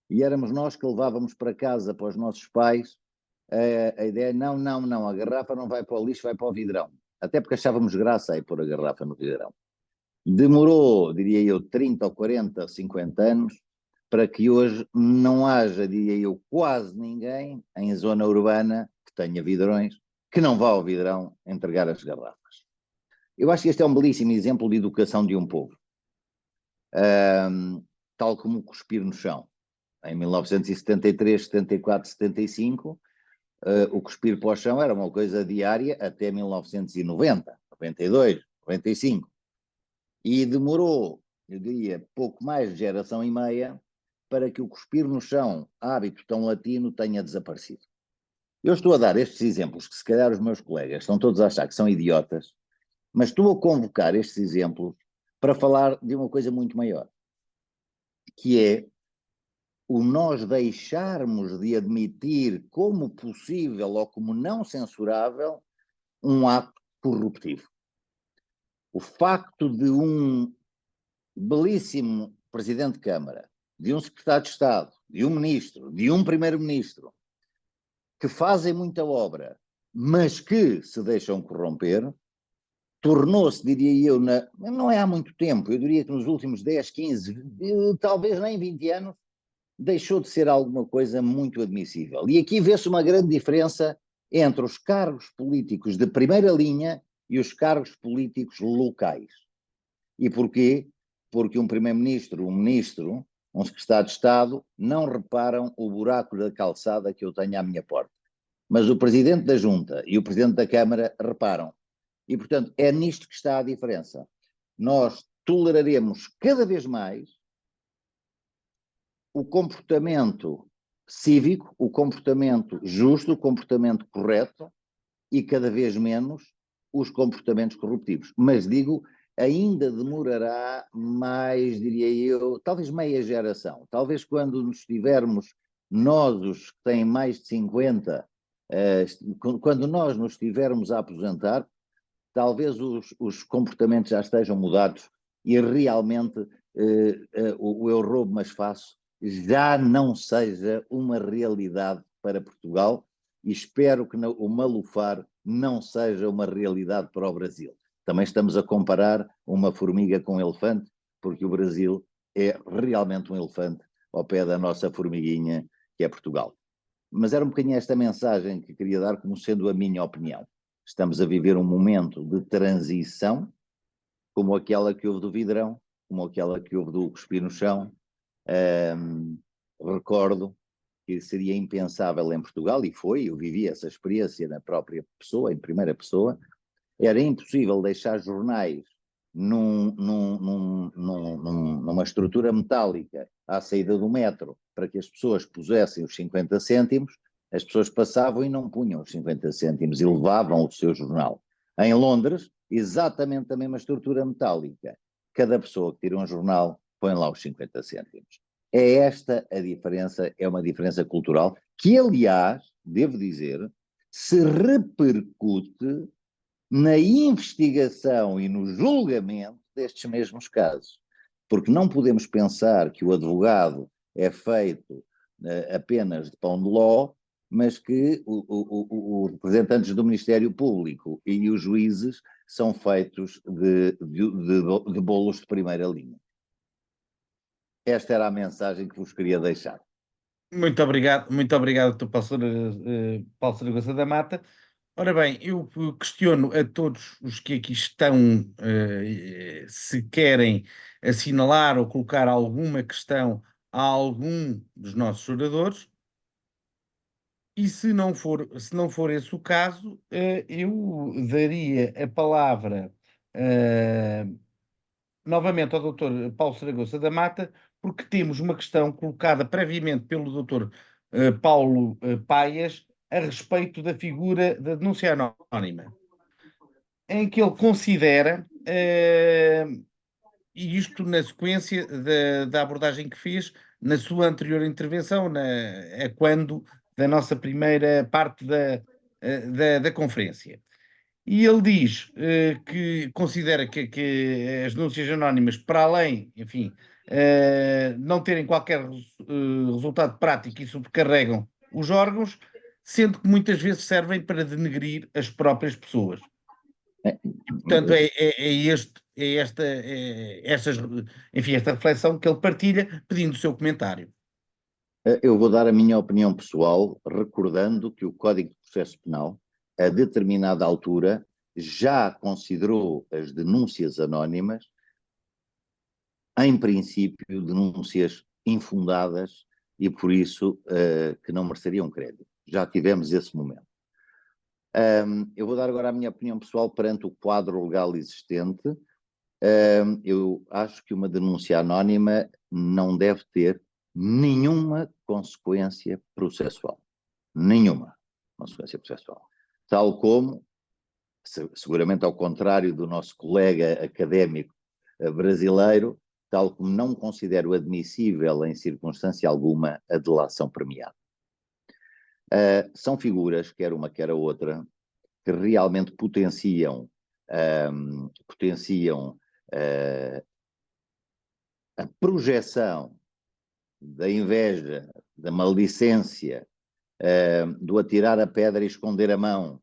E éramos nós que levávamos para casa, para os nossos pais, a ideia, não, a garrafa não vai para o lixo, vai para o vidrão. Até porque achávamos graça aí pôr a garrafa no vidrão. Demorou, diria eu, 30 ou 40, 50 anos, para que hoje não haja, diria eu, quase ninguém em zona urbana que tenha vidrões, que não vá ao vidrão entregar as garrafas. Eu acho que este é um belíssimo exemplo de educação de um povo. Tal como cuspir no chão. Em 1973, 74, 75, o cuspir para o chão era uma coisa diária até 1990, 92, 95. E demorou, eu diria, pouco mais de geração e meia para que o cuspir no chão, hábito tão latino, tenha desaparecido. Eu estou a dar estes exemplos que se calhar os meus colegas estão todos a achar que são idiotas, mas estou a convocar estes exemplos para falar de uma coisa muito maior, que é o nós deixarmos de admitir como possível ou como não censurável um ato corruptivo. O facto de um belíssimo Presidente de Câmara, de um Secretário de Estado, de um Ministro, de um Primeiro-Ministro, que fazem muita obra, mas que se deixam corromper, tornou-se, diria eu, não é há muito tempo, eu diria que nos últimos 10, 15, talvez nem 20 anos, deixou de ser alguma coisa muito admissível. E aqui vê-se uma grande diferença entre os cargos políticos de primeira linha e os cargos políticos locais. E porquê? Porque um primeiro-ministro, um ministro, um secretário de Estado não reparam o buraco da calçada que eu tenho à minha porta. Mas o presidente da Junta e o presidente da Câmara reparam. E, portanto, é nisto que está a diferença. Nós toleraremos cada vez mais o comportamento cívico, o comportamento justo, o comportamento correto e cada vez menos os comportamentos corruptivos. Mas digo, ainda demorará mais, diria eu, talvez meia geração. Talvez quando nos tivermos, nós os que têm mais de 50, quando nós nos estivermos a aposentar, talvez os comportamentos já estejam mudados e realmente o eu roubo mas faço já não seja uma realidade para Portugal e espero que o malufar não seja uma realidade para o Brasil. Também estamos a comparar uma formiga com um elefante, porque o Brasil é realmente um elefante ao pé da nossa formiguinha, que é Portugal. Mas era um bocadinho esta mensagem que queria dar como sendo a minha opinião. Estamos a viver um momento de transição, como aquela que houve do vidrão, como aquela que houve do cuspir no chão. Recordo que seria impensável em Portugal, e foi, eu vivi essa experiência na própria pessoa, em primeira pessoa, era impossível deixar jornais numa estrutura metálica à saída do metro para que as pessoas pusessem os 50 cêntimos, as pessoas passavam e não punham os 50 cêntimos e levavam o seu jornal. Em Londres, exatamente a mesma estrutura metálica. Cada pessoa que tira um jornal põe lá os 50 cêntimos. É esta a diferença, é uma diferença cultural que, aliás, devo dizer, se repercute na investigação e no julgamento destes mesmos casos. Porque não podemos pensar que o advogado é feito apenas de pão de ló, mas que os representantes do Ministério Público e os juízes são feitos de bolos de primeira linha. Esta era a mensagem que vos queria deixar. Muito obrigado, Dr. Paulo Saragossa da Mata. Ora bem, eu questiono a todos os que aqui estão se querem assinalar ou colocar alguma questão a algum dos nossos oradores, e se não for esse o caso, eu daria a palavra novamente ao Dr. Paulo Saragossa da Mata, porque temos uma questão colocada previamente pelo Dr. Paulo Paias a respeito da figura da denúncia anónima, em que ele considera, e isto na sequência da abordagem que fez na sua anterior intervenção, quando da nossa primeira parte da conferência. E ele diz que considera que as denúncias anónimas, para além, enfim, não terem qualquer resultado prático e sobrecarregam os órgãos, sendo que muitas vezes servem para denegrir as próprias pessoas. E, portanto, esta reflexão que ele partilha, pedindo o seu comentário. Eu vou dar a minha opinião pessoal, recordando que o Código de Processo Penal a determinada altura, já considerou as denúncias anónimas, em princípio, denúncias infundadas e, por isso, que não mereceriam crédito. Já tivemos esse momento. Eu vou dar agora a minha opinião pessoal perante o quadro legal existente. Eu acho que uma denúncia anónima não deve ter nenhuma consequência processual. Nenhuma consequência processual. Tal como, seguramente ao contrário do nosso colega académico brasileiro, tal como não considero admissível em circunstância alguma a delação premiada. São figuras, quer uma quer a outra, que realmente potenciam a projeção da inveja, da maledicência, do atirar a pedra e esconder a mão,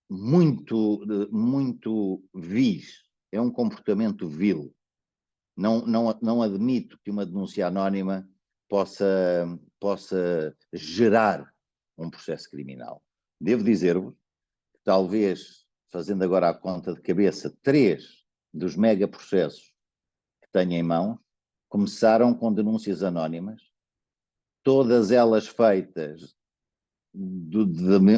muito vis. É um comportamento vil. Não admito que uma denúncia anónima possa gerar um processo criminal. Devo dizer-vos que talvez, fazendo agora a conta de cabeça, 3 dos megaprocessos que tenho em mãos começaram com denúncias anónimas, todas elas feitas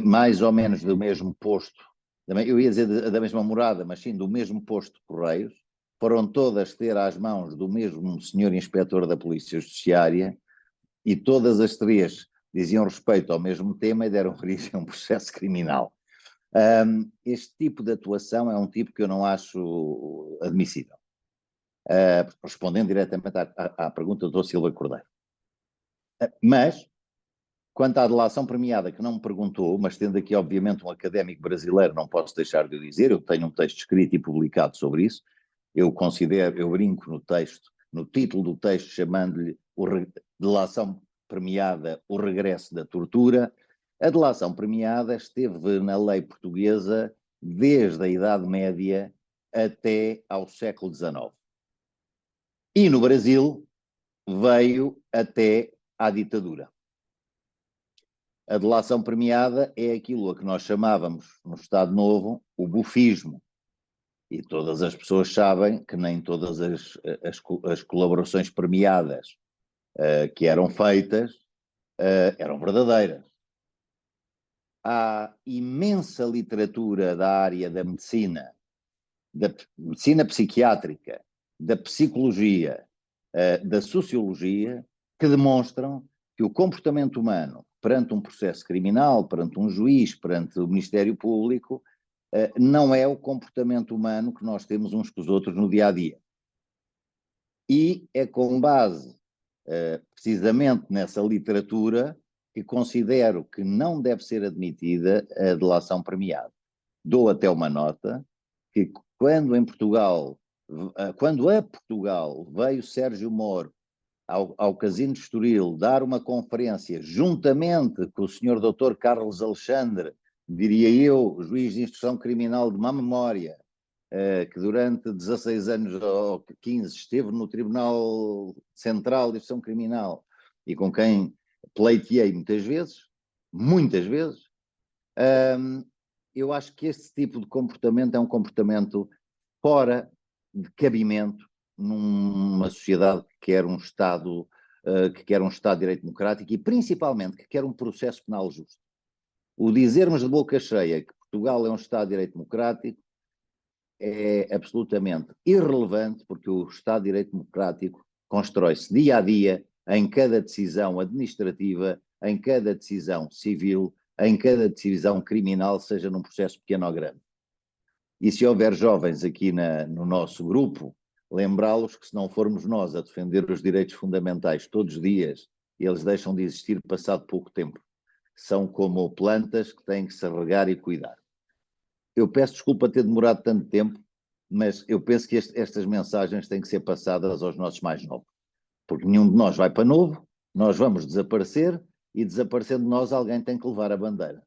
mais ou menos do mesmo posto, eu ia dizer da mesma morada, mas sim do mesmo posto de Correios, foram todas ter às mãos do mesmo senhor inspetor da Polícia Judiciária e todas as 3 diziam respeito ao mesmo tema e deram origem a um processo criminal. Este tipo de atuação é um tipo que eu não acho admissível. Respondendo diretamente à pergunta do Dr. Silva Cordeiro. Mas, quanto à delação premiada, que não me perguntou, mas tendo aqui obviamente um académico brasileiro, não posso deixar de o dizer, eu tenho um texto escrito e publicado sobre isso, eu brinco no texto, no título do texto, chamando-lhe delação premiada, o regresso da tortura. A delação premiada esteve na lei portuguesa desde a Idade Média até ao século XIX. E no Brasil veio até à ditadura. A delação premiada é aquilo a que nós chamávamos, no Estado Novo, o bufismo. E todas as pessoas sabem que nem todas as colaborações premiadas que eram feitas eram verdadeiras. Há imensa literatura da área da medicina psiquiátrica, da psicologia, da sociologia, que demonstram que o comportamento humano perante um processo criminal, perante um juiz, perante o Ministério Público, não é o comportamento humano que nós temos uns com os outros no dia-a-dia. E é com base, precisamente nessa literatura, que considero que não deve ser admitida a delação premiada. Dou até uma nota, que quando a Portugal veio Sérgio Moro ao Casino de Estoril dar uma conferência juntamente com o Sr. Dr. Carlos Alexandre, diria eu, juiz de instrução criminal de má memória, que durante 16 anos ou 15 esteve no Tribunal Central de Instrução Criminal e com quem pleiteei muitas vezes, eu acho que esse tipo de comportamento é um comportamento fora de cabimento numa sociedade que quer um Estado de Direito Democrático e principalmente que quer um processo penal justo. O dizermos de boca cheia que Portugal é um Estado de Direito Democrático é absolutamente irrelevante, porque o Estado de Direito Democrático constrói-se dia a dia em cada decisão administrativa, em cada decisão civil, em cada decisão criminal, seja num processo pequeno ou grande. E se houver jovens aqui no nosso grupo, lembrá-los que se não formos nós a defender os direitos fundamentais todos os dias, eles deixam de existir passado pouco tempo. São como plantas que têm que se regar e cuidar. Eu peço desculpa ter demorado tanto tempo, mas eu penso que estas mensagens têm que ser passadas aos nossos mais novos. Porque nenhum de nós vai para novo, nós vamos desaparecer e desaparecendo nós alguém tem que levar a bandeira.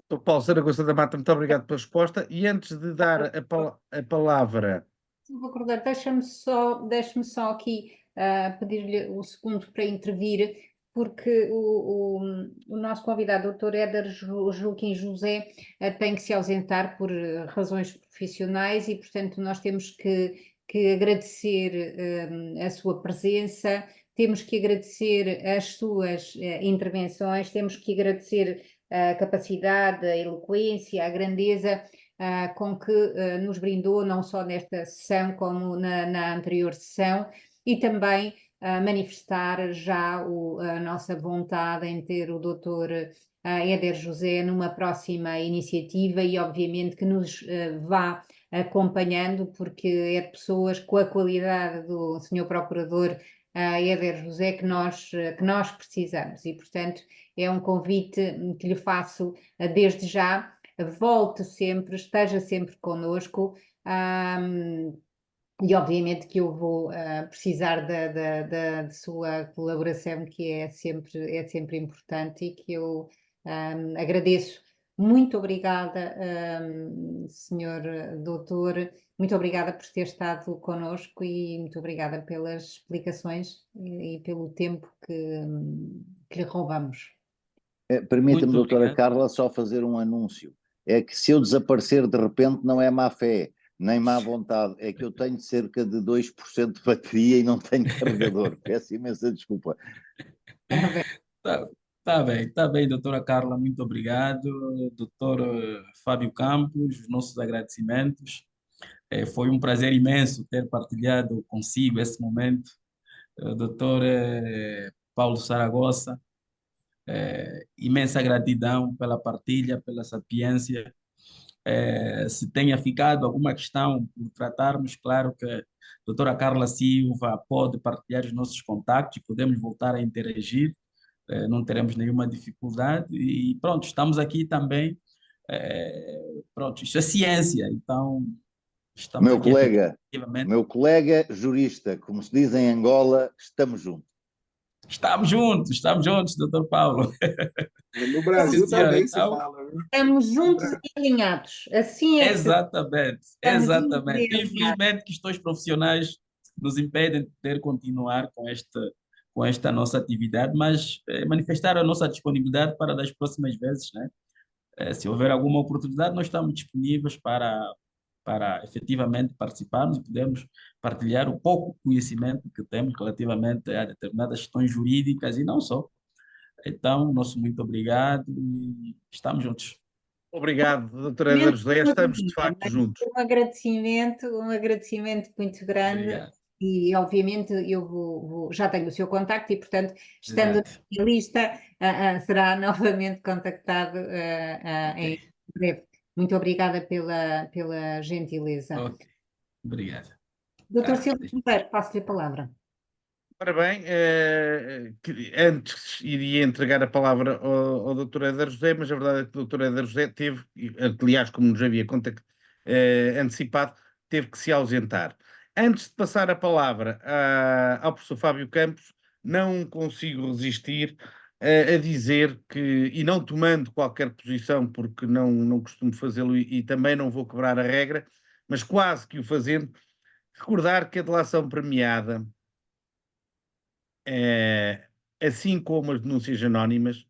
Dr. Paulo Saragossa da Mata, muito obrigado pela resposta. E antes de dar a palavra... Vou acordar, deixe-me só aqui pedir-lhe o segundo para intervir. porque o nosso convidado, o Dr. Éder Joaquim José, tem que se ausentar por razões profissionais e, portanto, nós temos que agradecer a sua presença, temos que agradecer as suas intervenções, temos que agradecer a capacidade, a eloquência, a grandeza com que nos brindou, não só nesta sessão como na anterior sessão, e também manifestar já a nossa vontade em ter o Dr. Éder José numa próxima iniciativa e, obviamente, que nos vá acompanhando, porque é de pessoas com a qualidade do Sr. Procurador Éder José que nós precisamos. E, portanto, é um convite que lhe faço desde já. Volte sempre, esteja sempre connosco. E obviamente que eu vou precisar da sua colaboração, que é sempre importante e que eu agradeço. Muito obrigada, senhor doutor, muito obrigada por ter estado connosco e muito obrigada pelas explicações e pelo tempo que lhe roubamos. Permita-me, Muito doutora obrigado. Carla, só fazer um anúncio. É que se eu desaparecer de repente não é má fé, nem má vontade, é que eu tenho cerca de 2% de bateria e não tenho carregador. Peço imensa desculpa. Tá bem, doutora Carla, muito obrigado. Doutor Fábio Campos, os nossos agradecimentos. Foi um prazer imenso ter partilhado consigo esse momento. Doutor Paulo Saragossa, imensa gratidão pela partilha, pela sapiência. Se tenha ficado alguma questão por tratarmos, claro que a doutora Carla Silva pode partilhar os nossos contactos, podemos voltar a interagir, não teremos nenhuma dificuldade e pronto, estamos aqui também, pronto, isso é ciência, então estamos Meu aqui colega, efetivamente. meu colega jurista, como se diz em Angola, estamos juntos. Estamos juntos, doutor Paulo. No Sim, Brasil senhora, também se então, fala, viu? Estamos juntos e alinhados. Assim é que exatamente, estamos juntos exatamente. e alinhados. Infelizmente, questões profissionais nos impedem de poder continuar com esta nossa atividade, mas manifestar a nossa disponibilidade para das próximas vezes, né? Se houver alguma oportunidade, nós estamos disponíveis para efetivamente participarmos e podermos partilhar o pouco conhecimento que temos relativamente a determinadas questões jurídicas e não só. Então, nosso muito obrigado e estamos juntos. Obrigado, doutor Éder José. Estamos de facto juntos. Um agradecimento muito grande Obrigado. e obviamente eu já tenho o seu contacto e portanto, estando Exato. na lista, será novamente contactado em breve. Muito obrigada pela gentileza. Ok. Obrigado. Doutor Tá, Silva Monteiro, passo-lhe a palavra. Ora bem, antes iria entregar a palavra ao Dr. Éder José, mas a verdade é que o Dr. Éder José teve, aliás, como nos havia antecipado, teve que se ausentar. Antes de passar a palavra ao professor Fábio Campos, não consigo resistir a dizer que, e não tomando qualquer posição, porque não costumo fazê-lo e também não vou quebrar a regra, mas quase que o fazendo, recordar que a delação premiada assim como as denúncias anónimas,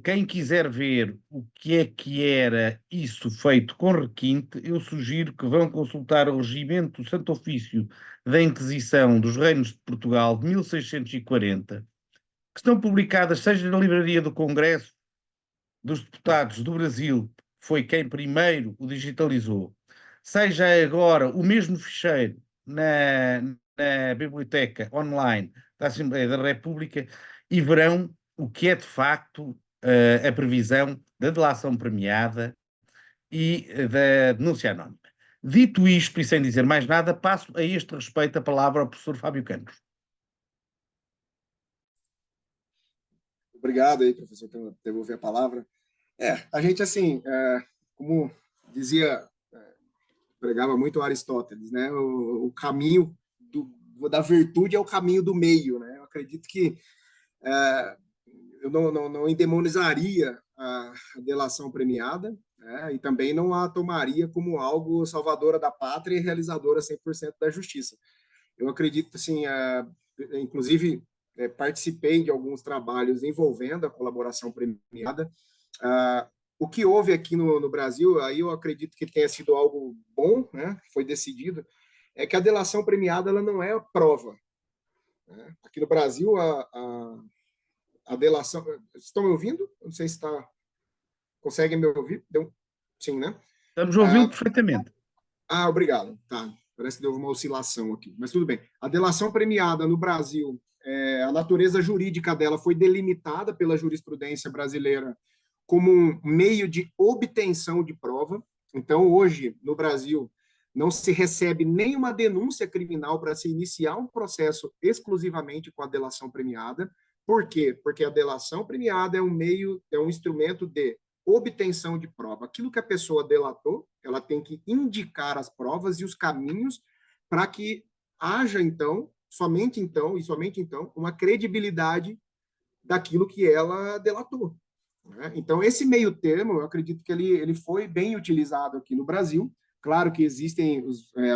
quem quiser ver o que é que era isso feito com requinte, eu sugiro que vão consultar o regimento do Santo Ofício da Inquisição dos Reinos de Portugal de 1640, que estão publicadas seja na Livraria do Congresso dos Deputados do Brasil, que foi quem primeiro o digitalizou, seja agora o mesmo ficheiro na biblioteca online da Assembleia da República e verão o que é de facto a previsão da delação premiada e da denúncia anónima. Dito isto e sem dizer mais nada, passo a este respeito a palavra ao professor Fábio Campos. Obrigado aí, professor, por devolver a palavra. A gente, assim, como dizia, pregava muito Aristóteles, né? O caminho da virtude é o caminho do meio, né? Eu acredito que eu não endemonizaria a delação premiada, né? E também não a tomaria como algo salvadora da pátria e realizadora 100% da justiça. Eu acredito, assim, inclusive, participei de alguns trabalhos envolvendo a colaboração premiada. O que houve aqui no Brasil, aí eu acredito que tenha sido algo bom, né, que foi decidido, é que a delação premiada ela não é prova. Né? Aqui no Brasil, a delação... Estão me ouvindo? Não sei se conseguem me ouvir? Sim, né? Estamos a ouvi-lo perfeitamente. Obrigado. Tá. Parece que deu uma oscilação aqui, mas tudo bem. A delação premiada no Brasil, a natureza jurídica dela foi delimitada pela jurisprudência brasileira como um meio de obtenção de prova. Então, hoje, no Brasil, não se recebe nenhuma denúncia criminal para se iniciar um processo exclusivamente com a delação premiada. Por quê? Porque a delação premiada é um instrumento de obtenção de prova. Aquilo que a pessoa delatou, ela tem que indicar as provas e os caminhos para que haja, então, somente então, uma credibilidade daquilo que ela delatou. Né? Então, esse meio termo, eu acredito que ele foi bem utilizado aqui no Brasil. Claro que existem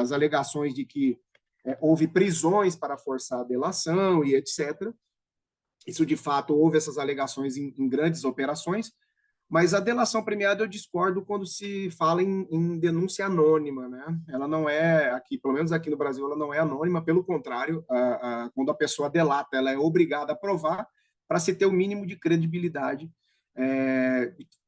as alegações de que houve prisões para forçar a delação e etc. Isso, de fato, houve essas alegações em grandes operações, mas a delação premiada eu discordo quando se fala em denúncia anônima, né? Ela não é, aqui, pelo menos aqui no Brasil, ela não é anônima, pelo contrário, quando a pessoa delata, ela é obrigada a provar para se ter o mínimo de credibilidade.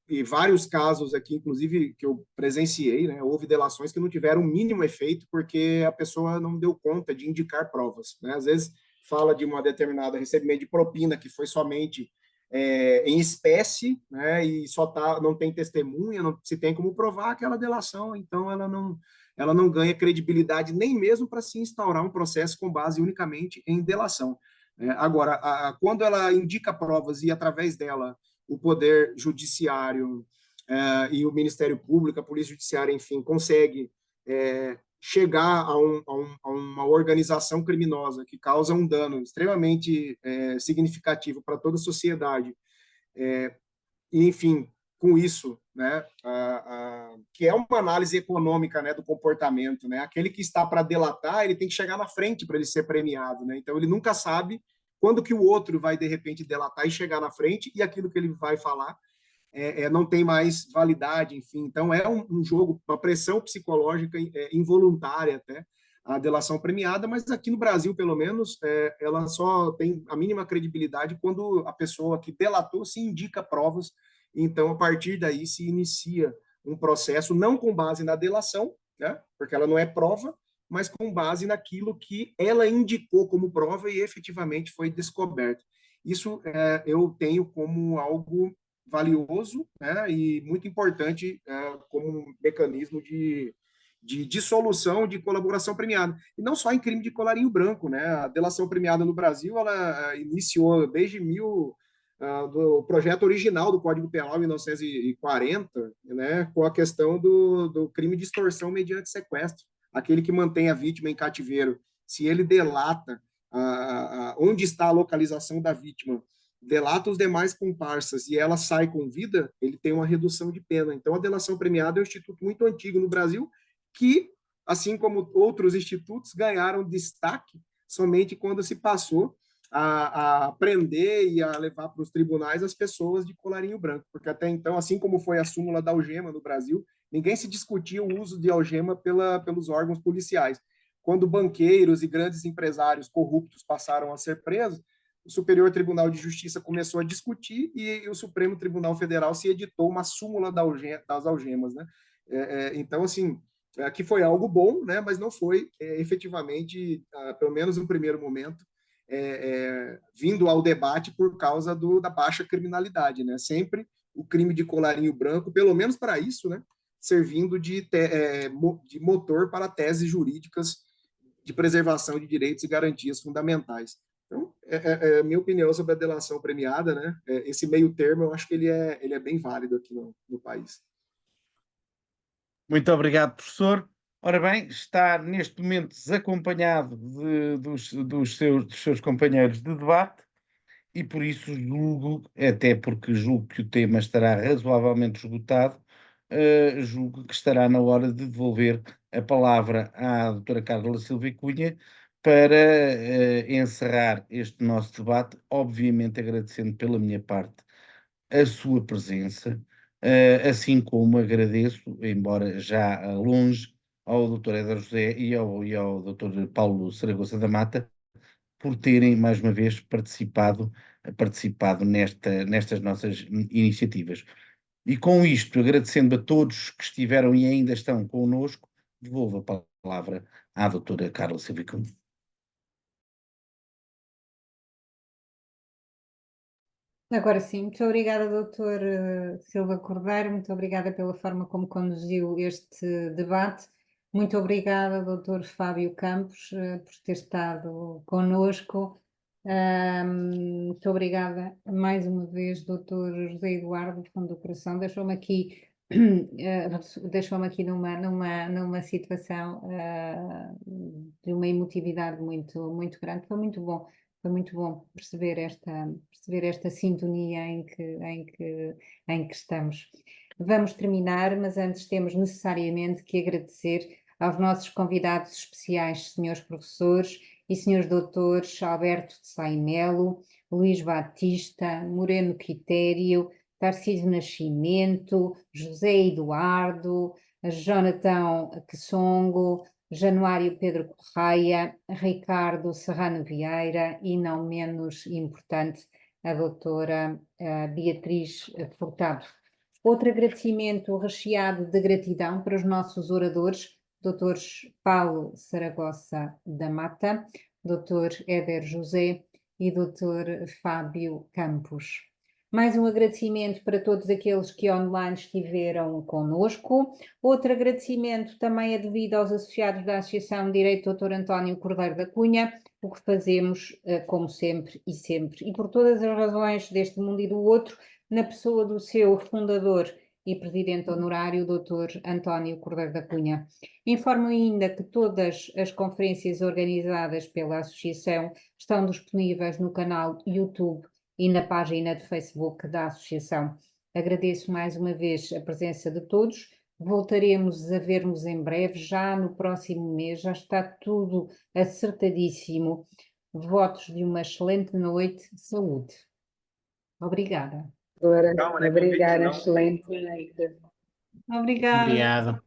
E vários casos aqui, inclusive, que eu presenciei, né? Houve delações que não tiveram o mínimo efeito porque a pessoa não deu conta de indicar provas, né? Às vezes fala de uma determinada recebimento de propina que foi somente em espécie, né, e não tem testemunha, não se tem como provar aquela delação, então ela não ganha credibilidade nem mesmo para se instaurar um processo com base unicamente em delação. Agora, quando ela indica provas e através dela o Poder Judiciário e o Ministério Público, a Polícia Judiciária, enfim, consegue chegar a uma organização criminosa que causa um dano extremamente significativo para toda a sociedade, e, enfim, com isso, né, que é uma análise econômica, né, do comportamento, né, aquele que está para delatar, ele tem que chegar na frente para ele ser premiado, né, então ele nunca sabe quando que o outro vai, de repente, delatar e chegar na frente, e aquilo que ele vai falar não tem mais validade, enfim. Então, é um jogo, uma pressão psicológica involuntária até, a delação premiada, mas aqui no Brasil, pelo menos, ela só tem a mínima credibilidade quando a pessoa que delatou se indica provas, então, a partir daí, se inicia um processo, não com base na delação, né, porque ela não é prova, mas com base naquilo que ela indicou como prova e efetivamente foi descoberto. Isso eu tenho como algo valioso, né, e muito importante como um mecanismo de dissolução de colaboração premiada. E não só em crime de colarinho branco, né? A delação premiada no Brasil, ela iniciou desde do projeto original do Código Penal, em 1940, né, com a questão do crime de extorsão mediante sequestro. Aquele que mantém a vítima em cativeiro, se ele delata onde está a localização da vítima, delata os demais comparsas e ela sai com vida, ele tem uma redução de pena. Então, a delação premiada é um instituto muito antigo no Brasil, que, assim como outros institutos, ganharam destaque somente quando se passou a prender e a levar para os tribunais as pessoas de colarinho branco, porque até então, assim como foi a súmula da algema no Brasil, ninguém se discutia o uso de algema pelos órgãos policiais. Quando banqueiros e grandes empresários corruptos passaram a ser presos, o Superior Tribunal de Justiça começou a discutir e o Supremo Tribunal Federal se editou uma súmula das algemas, né? Então, assim, que foi algo bom, né? Mas não foi efetivamente, pelo menos no primeiro momento, vindo ao debate por causa da baixa criminalidade, né? Sempre o crime de colarinho branco, pelo menos para isso, né? Servindo de motor para teses jurídicas de preservação de direitos e garantias fundamentais. Então, minha opinião sobre a delação premiada, né? Esse meio termo, eu acho que ele é bem válido aqui no país. Muito obrigado, professor. Ora bem, está neste momento desacompanhado dos seus companheiros de debate e por isso julgo, até porque julgo que o tema estará razoavelmente esgotado, julgo que estará na hora de devolver a palavra à doutora Carla Silva Cunha para encerrar este nosso debate, obviamente agradecendo pela minha parte a sua presença, assim como agradeço, embora já longe, ao Dr. Éder José e ao Dr. Paulo Saragossa da Mata, por terem, mais uma vez, participado nestas nossas iniciativas. E com isto, agradecendo a todos que estiveram e ainda estão connosco, devolvo a palavra à doutora Carla Silva Cunha. Agora sim, muito obrigada, doutor Silva Cordeiro, muito obrigada pela forma como conduziu este debate. Muito obrigada, doutor Fábio Campos, por ter estado connosco. Muito obrigada mais uma vez, doutor José Eduardo, do fundo do coração. Deixou-me aqui, deixou-me aqui numa situação de uma emotividade muito grande. Foi muito bom perceber esta sintonia em que estamos. Vamos terminar, mas antes temos necessariamente que agradecer aos nossos convidados especiais, senhores professores e senhores doutores Alberto de Sá e Melo, Luís Batista, Moreno Quitério, Tarcísio Nascimento, José Eduardo, Jonathan Quessongo, Januário Pedro Correia, Ricardo Serrano Vieira e, não menos importante, a doutora Beatriz Furtado. Outro agradecimento recheado de gratidão para os nossos oradores, doutores Paulo Saragossa da Mata, doutor Éder José e doutor Fábio Campos. Mais um agradecimento para todos aqueles que online estiveram connosco. Outro agradecimento também é devido aos associados da Associação de Direito Dr. António Cordeiro da Cunha, o que fazemos como sempre, e por todas as razões deste mundo e do outro, na pessoa do seu fundador e presidente honorário, Dr. António Cordeiro da Cunha. Informo ainda que todas as conferências organizadas pela Associação estão disponíveis no canal YouTube e na página de Facebook da Associação. Agradeço mais uma vez a presença de todos. Voltaremos a ver-nos em breve, já no próximo mês, já está tudo acertadíssimo. Votos de uma excelente noite, saúde. Obrigada. Obrigada, excelente noite. Obrigada. Obrigado.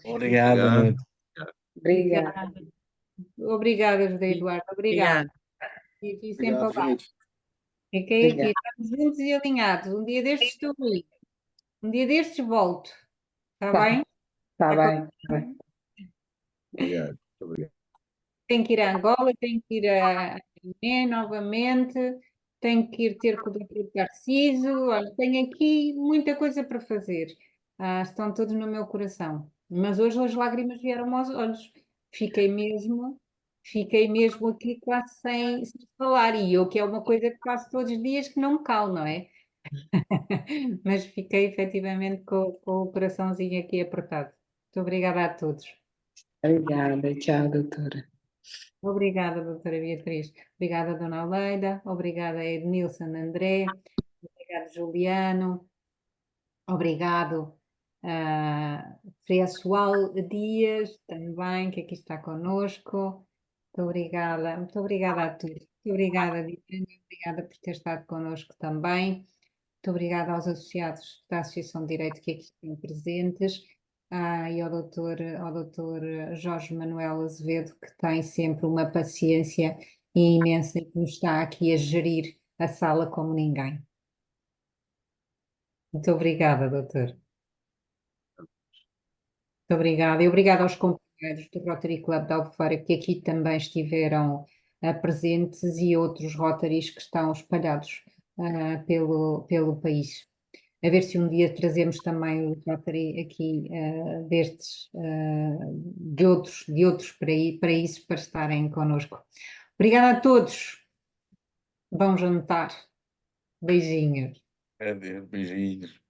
Obrigado. Obrigada. Obrigada, José Eduardo. Obrigada. E sempre Obrigado, lá. gente. Fiquei aqui, Obrigada. estamos juntos e alinhados. Um dia destes estou aí. Um dia destes volto. Está Tá. bem? Está bem. Tá bem. Obrigado. Obrigado. Tenho que ir a Angola, tenho que ir a Guiné novamente, tenho que ir ter com o Dr. Tarcísio. Olha, tenho aqui muita coisa para fazer. Estão todos no meu coração. Mas hoje as lágrimas vieram aos olhos. Fiquei mesmo aqui quase sem falar. E eu, que é uma coisa que faço todos os dias, que não me calo, não é? Mas fiquei efetivamente com o coraçãozinho aqui apertado. Muito obrigada a todos. Obrigada. Tchau, doutora. Obrigada, doutora Beatriz. Obrigada, dona Aleida. Obrigada, Ednilson André. Obrigado, Juliano. Obrigado, Pessoal Dias, também, que aqui está connosco. Muito obrigada a todos. Muito obrigada, Diana. Obrigada por ter estado connosco também. Muito obrigada aos associados da Associação de Direito que aqui estão presentes. E ao doutor Jorge Manuel Azevedo, que tem sempre uma paciência imensa e que nos está aqui a gerir a sala como ninguém. Muito obrigada, doutor. Muito obrigada. E obrigada aos companheiros do Rotary Club de Albufeira que aqui também estiveram presentes e outros Rotarys que estão espalhados pelo país. A ver se um dia trazemos também o Rotary aqui de outros países para estarem connosco. Obrigada a todos. Bom jantar. Beijinhos. Adeus, beijinhos.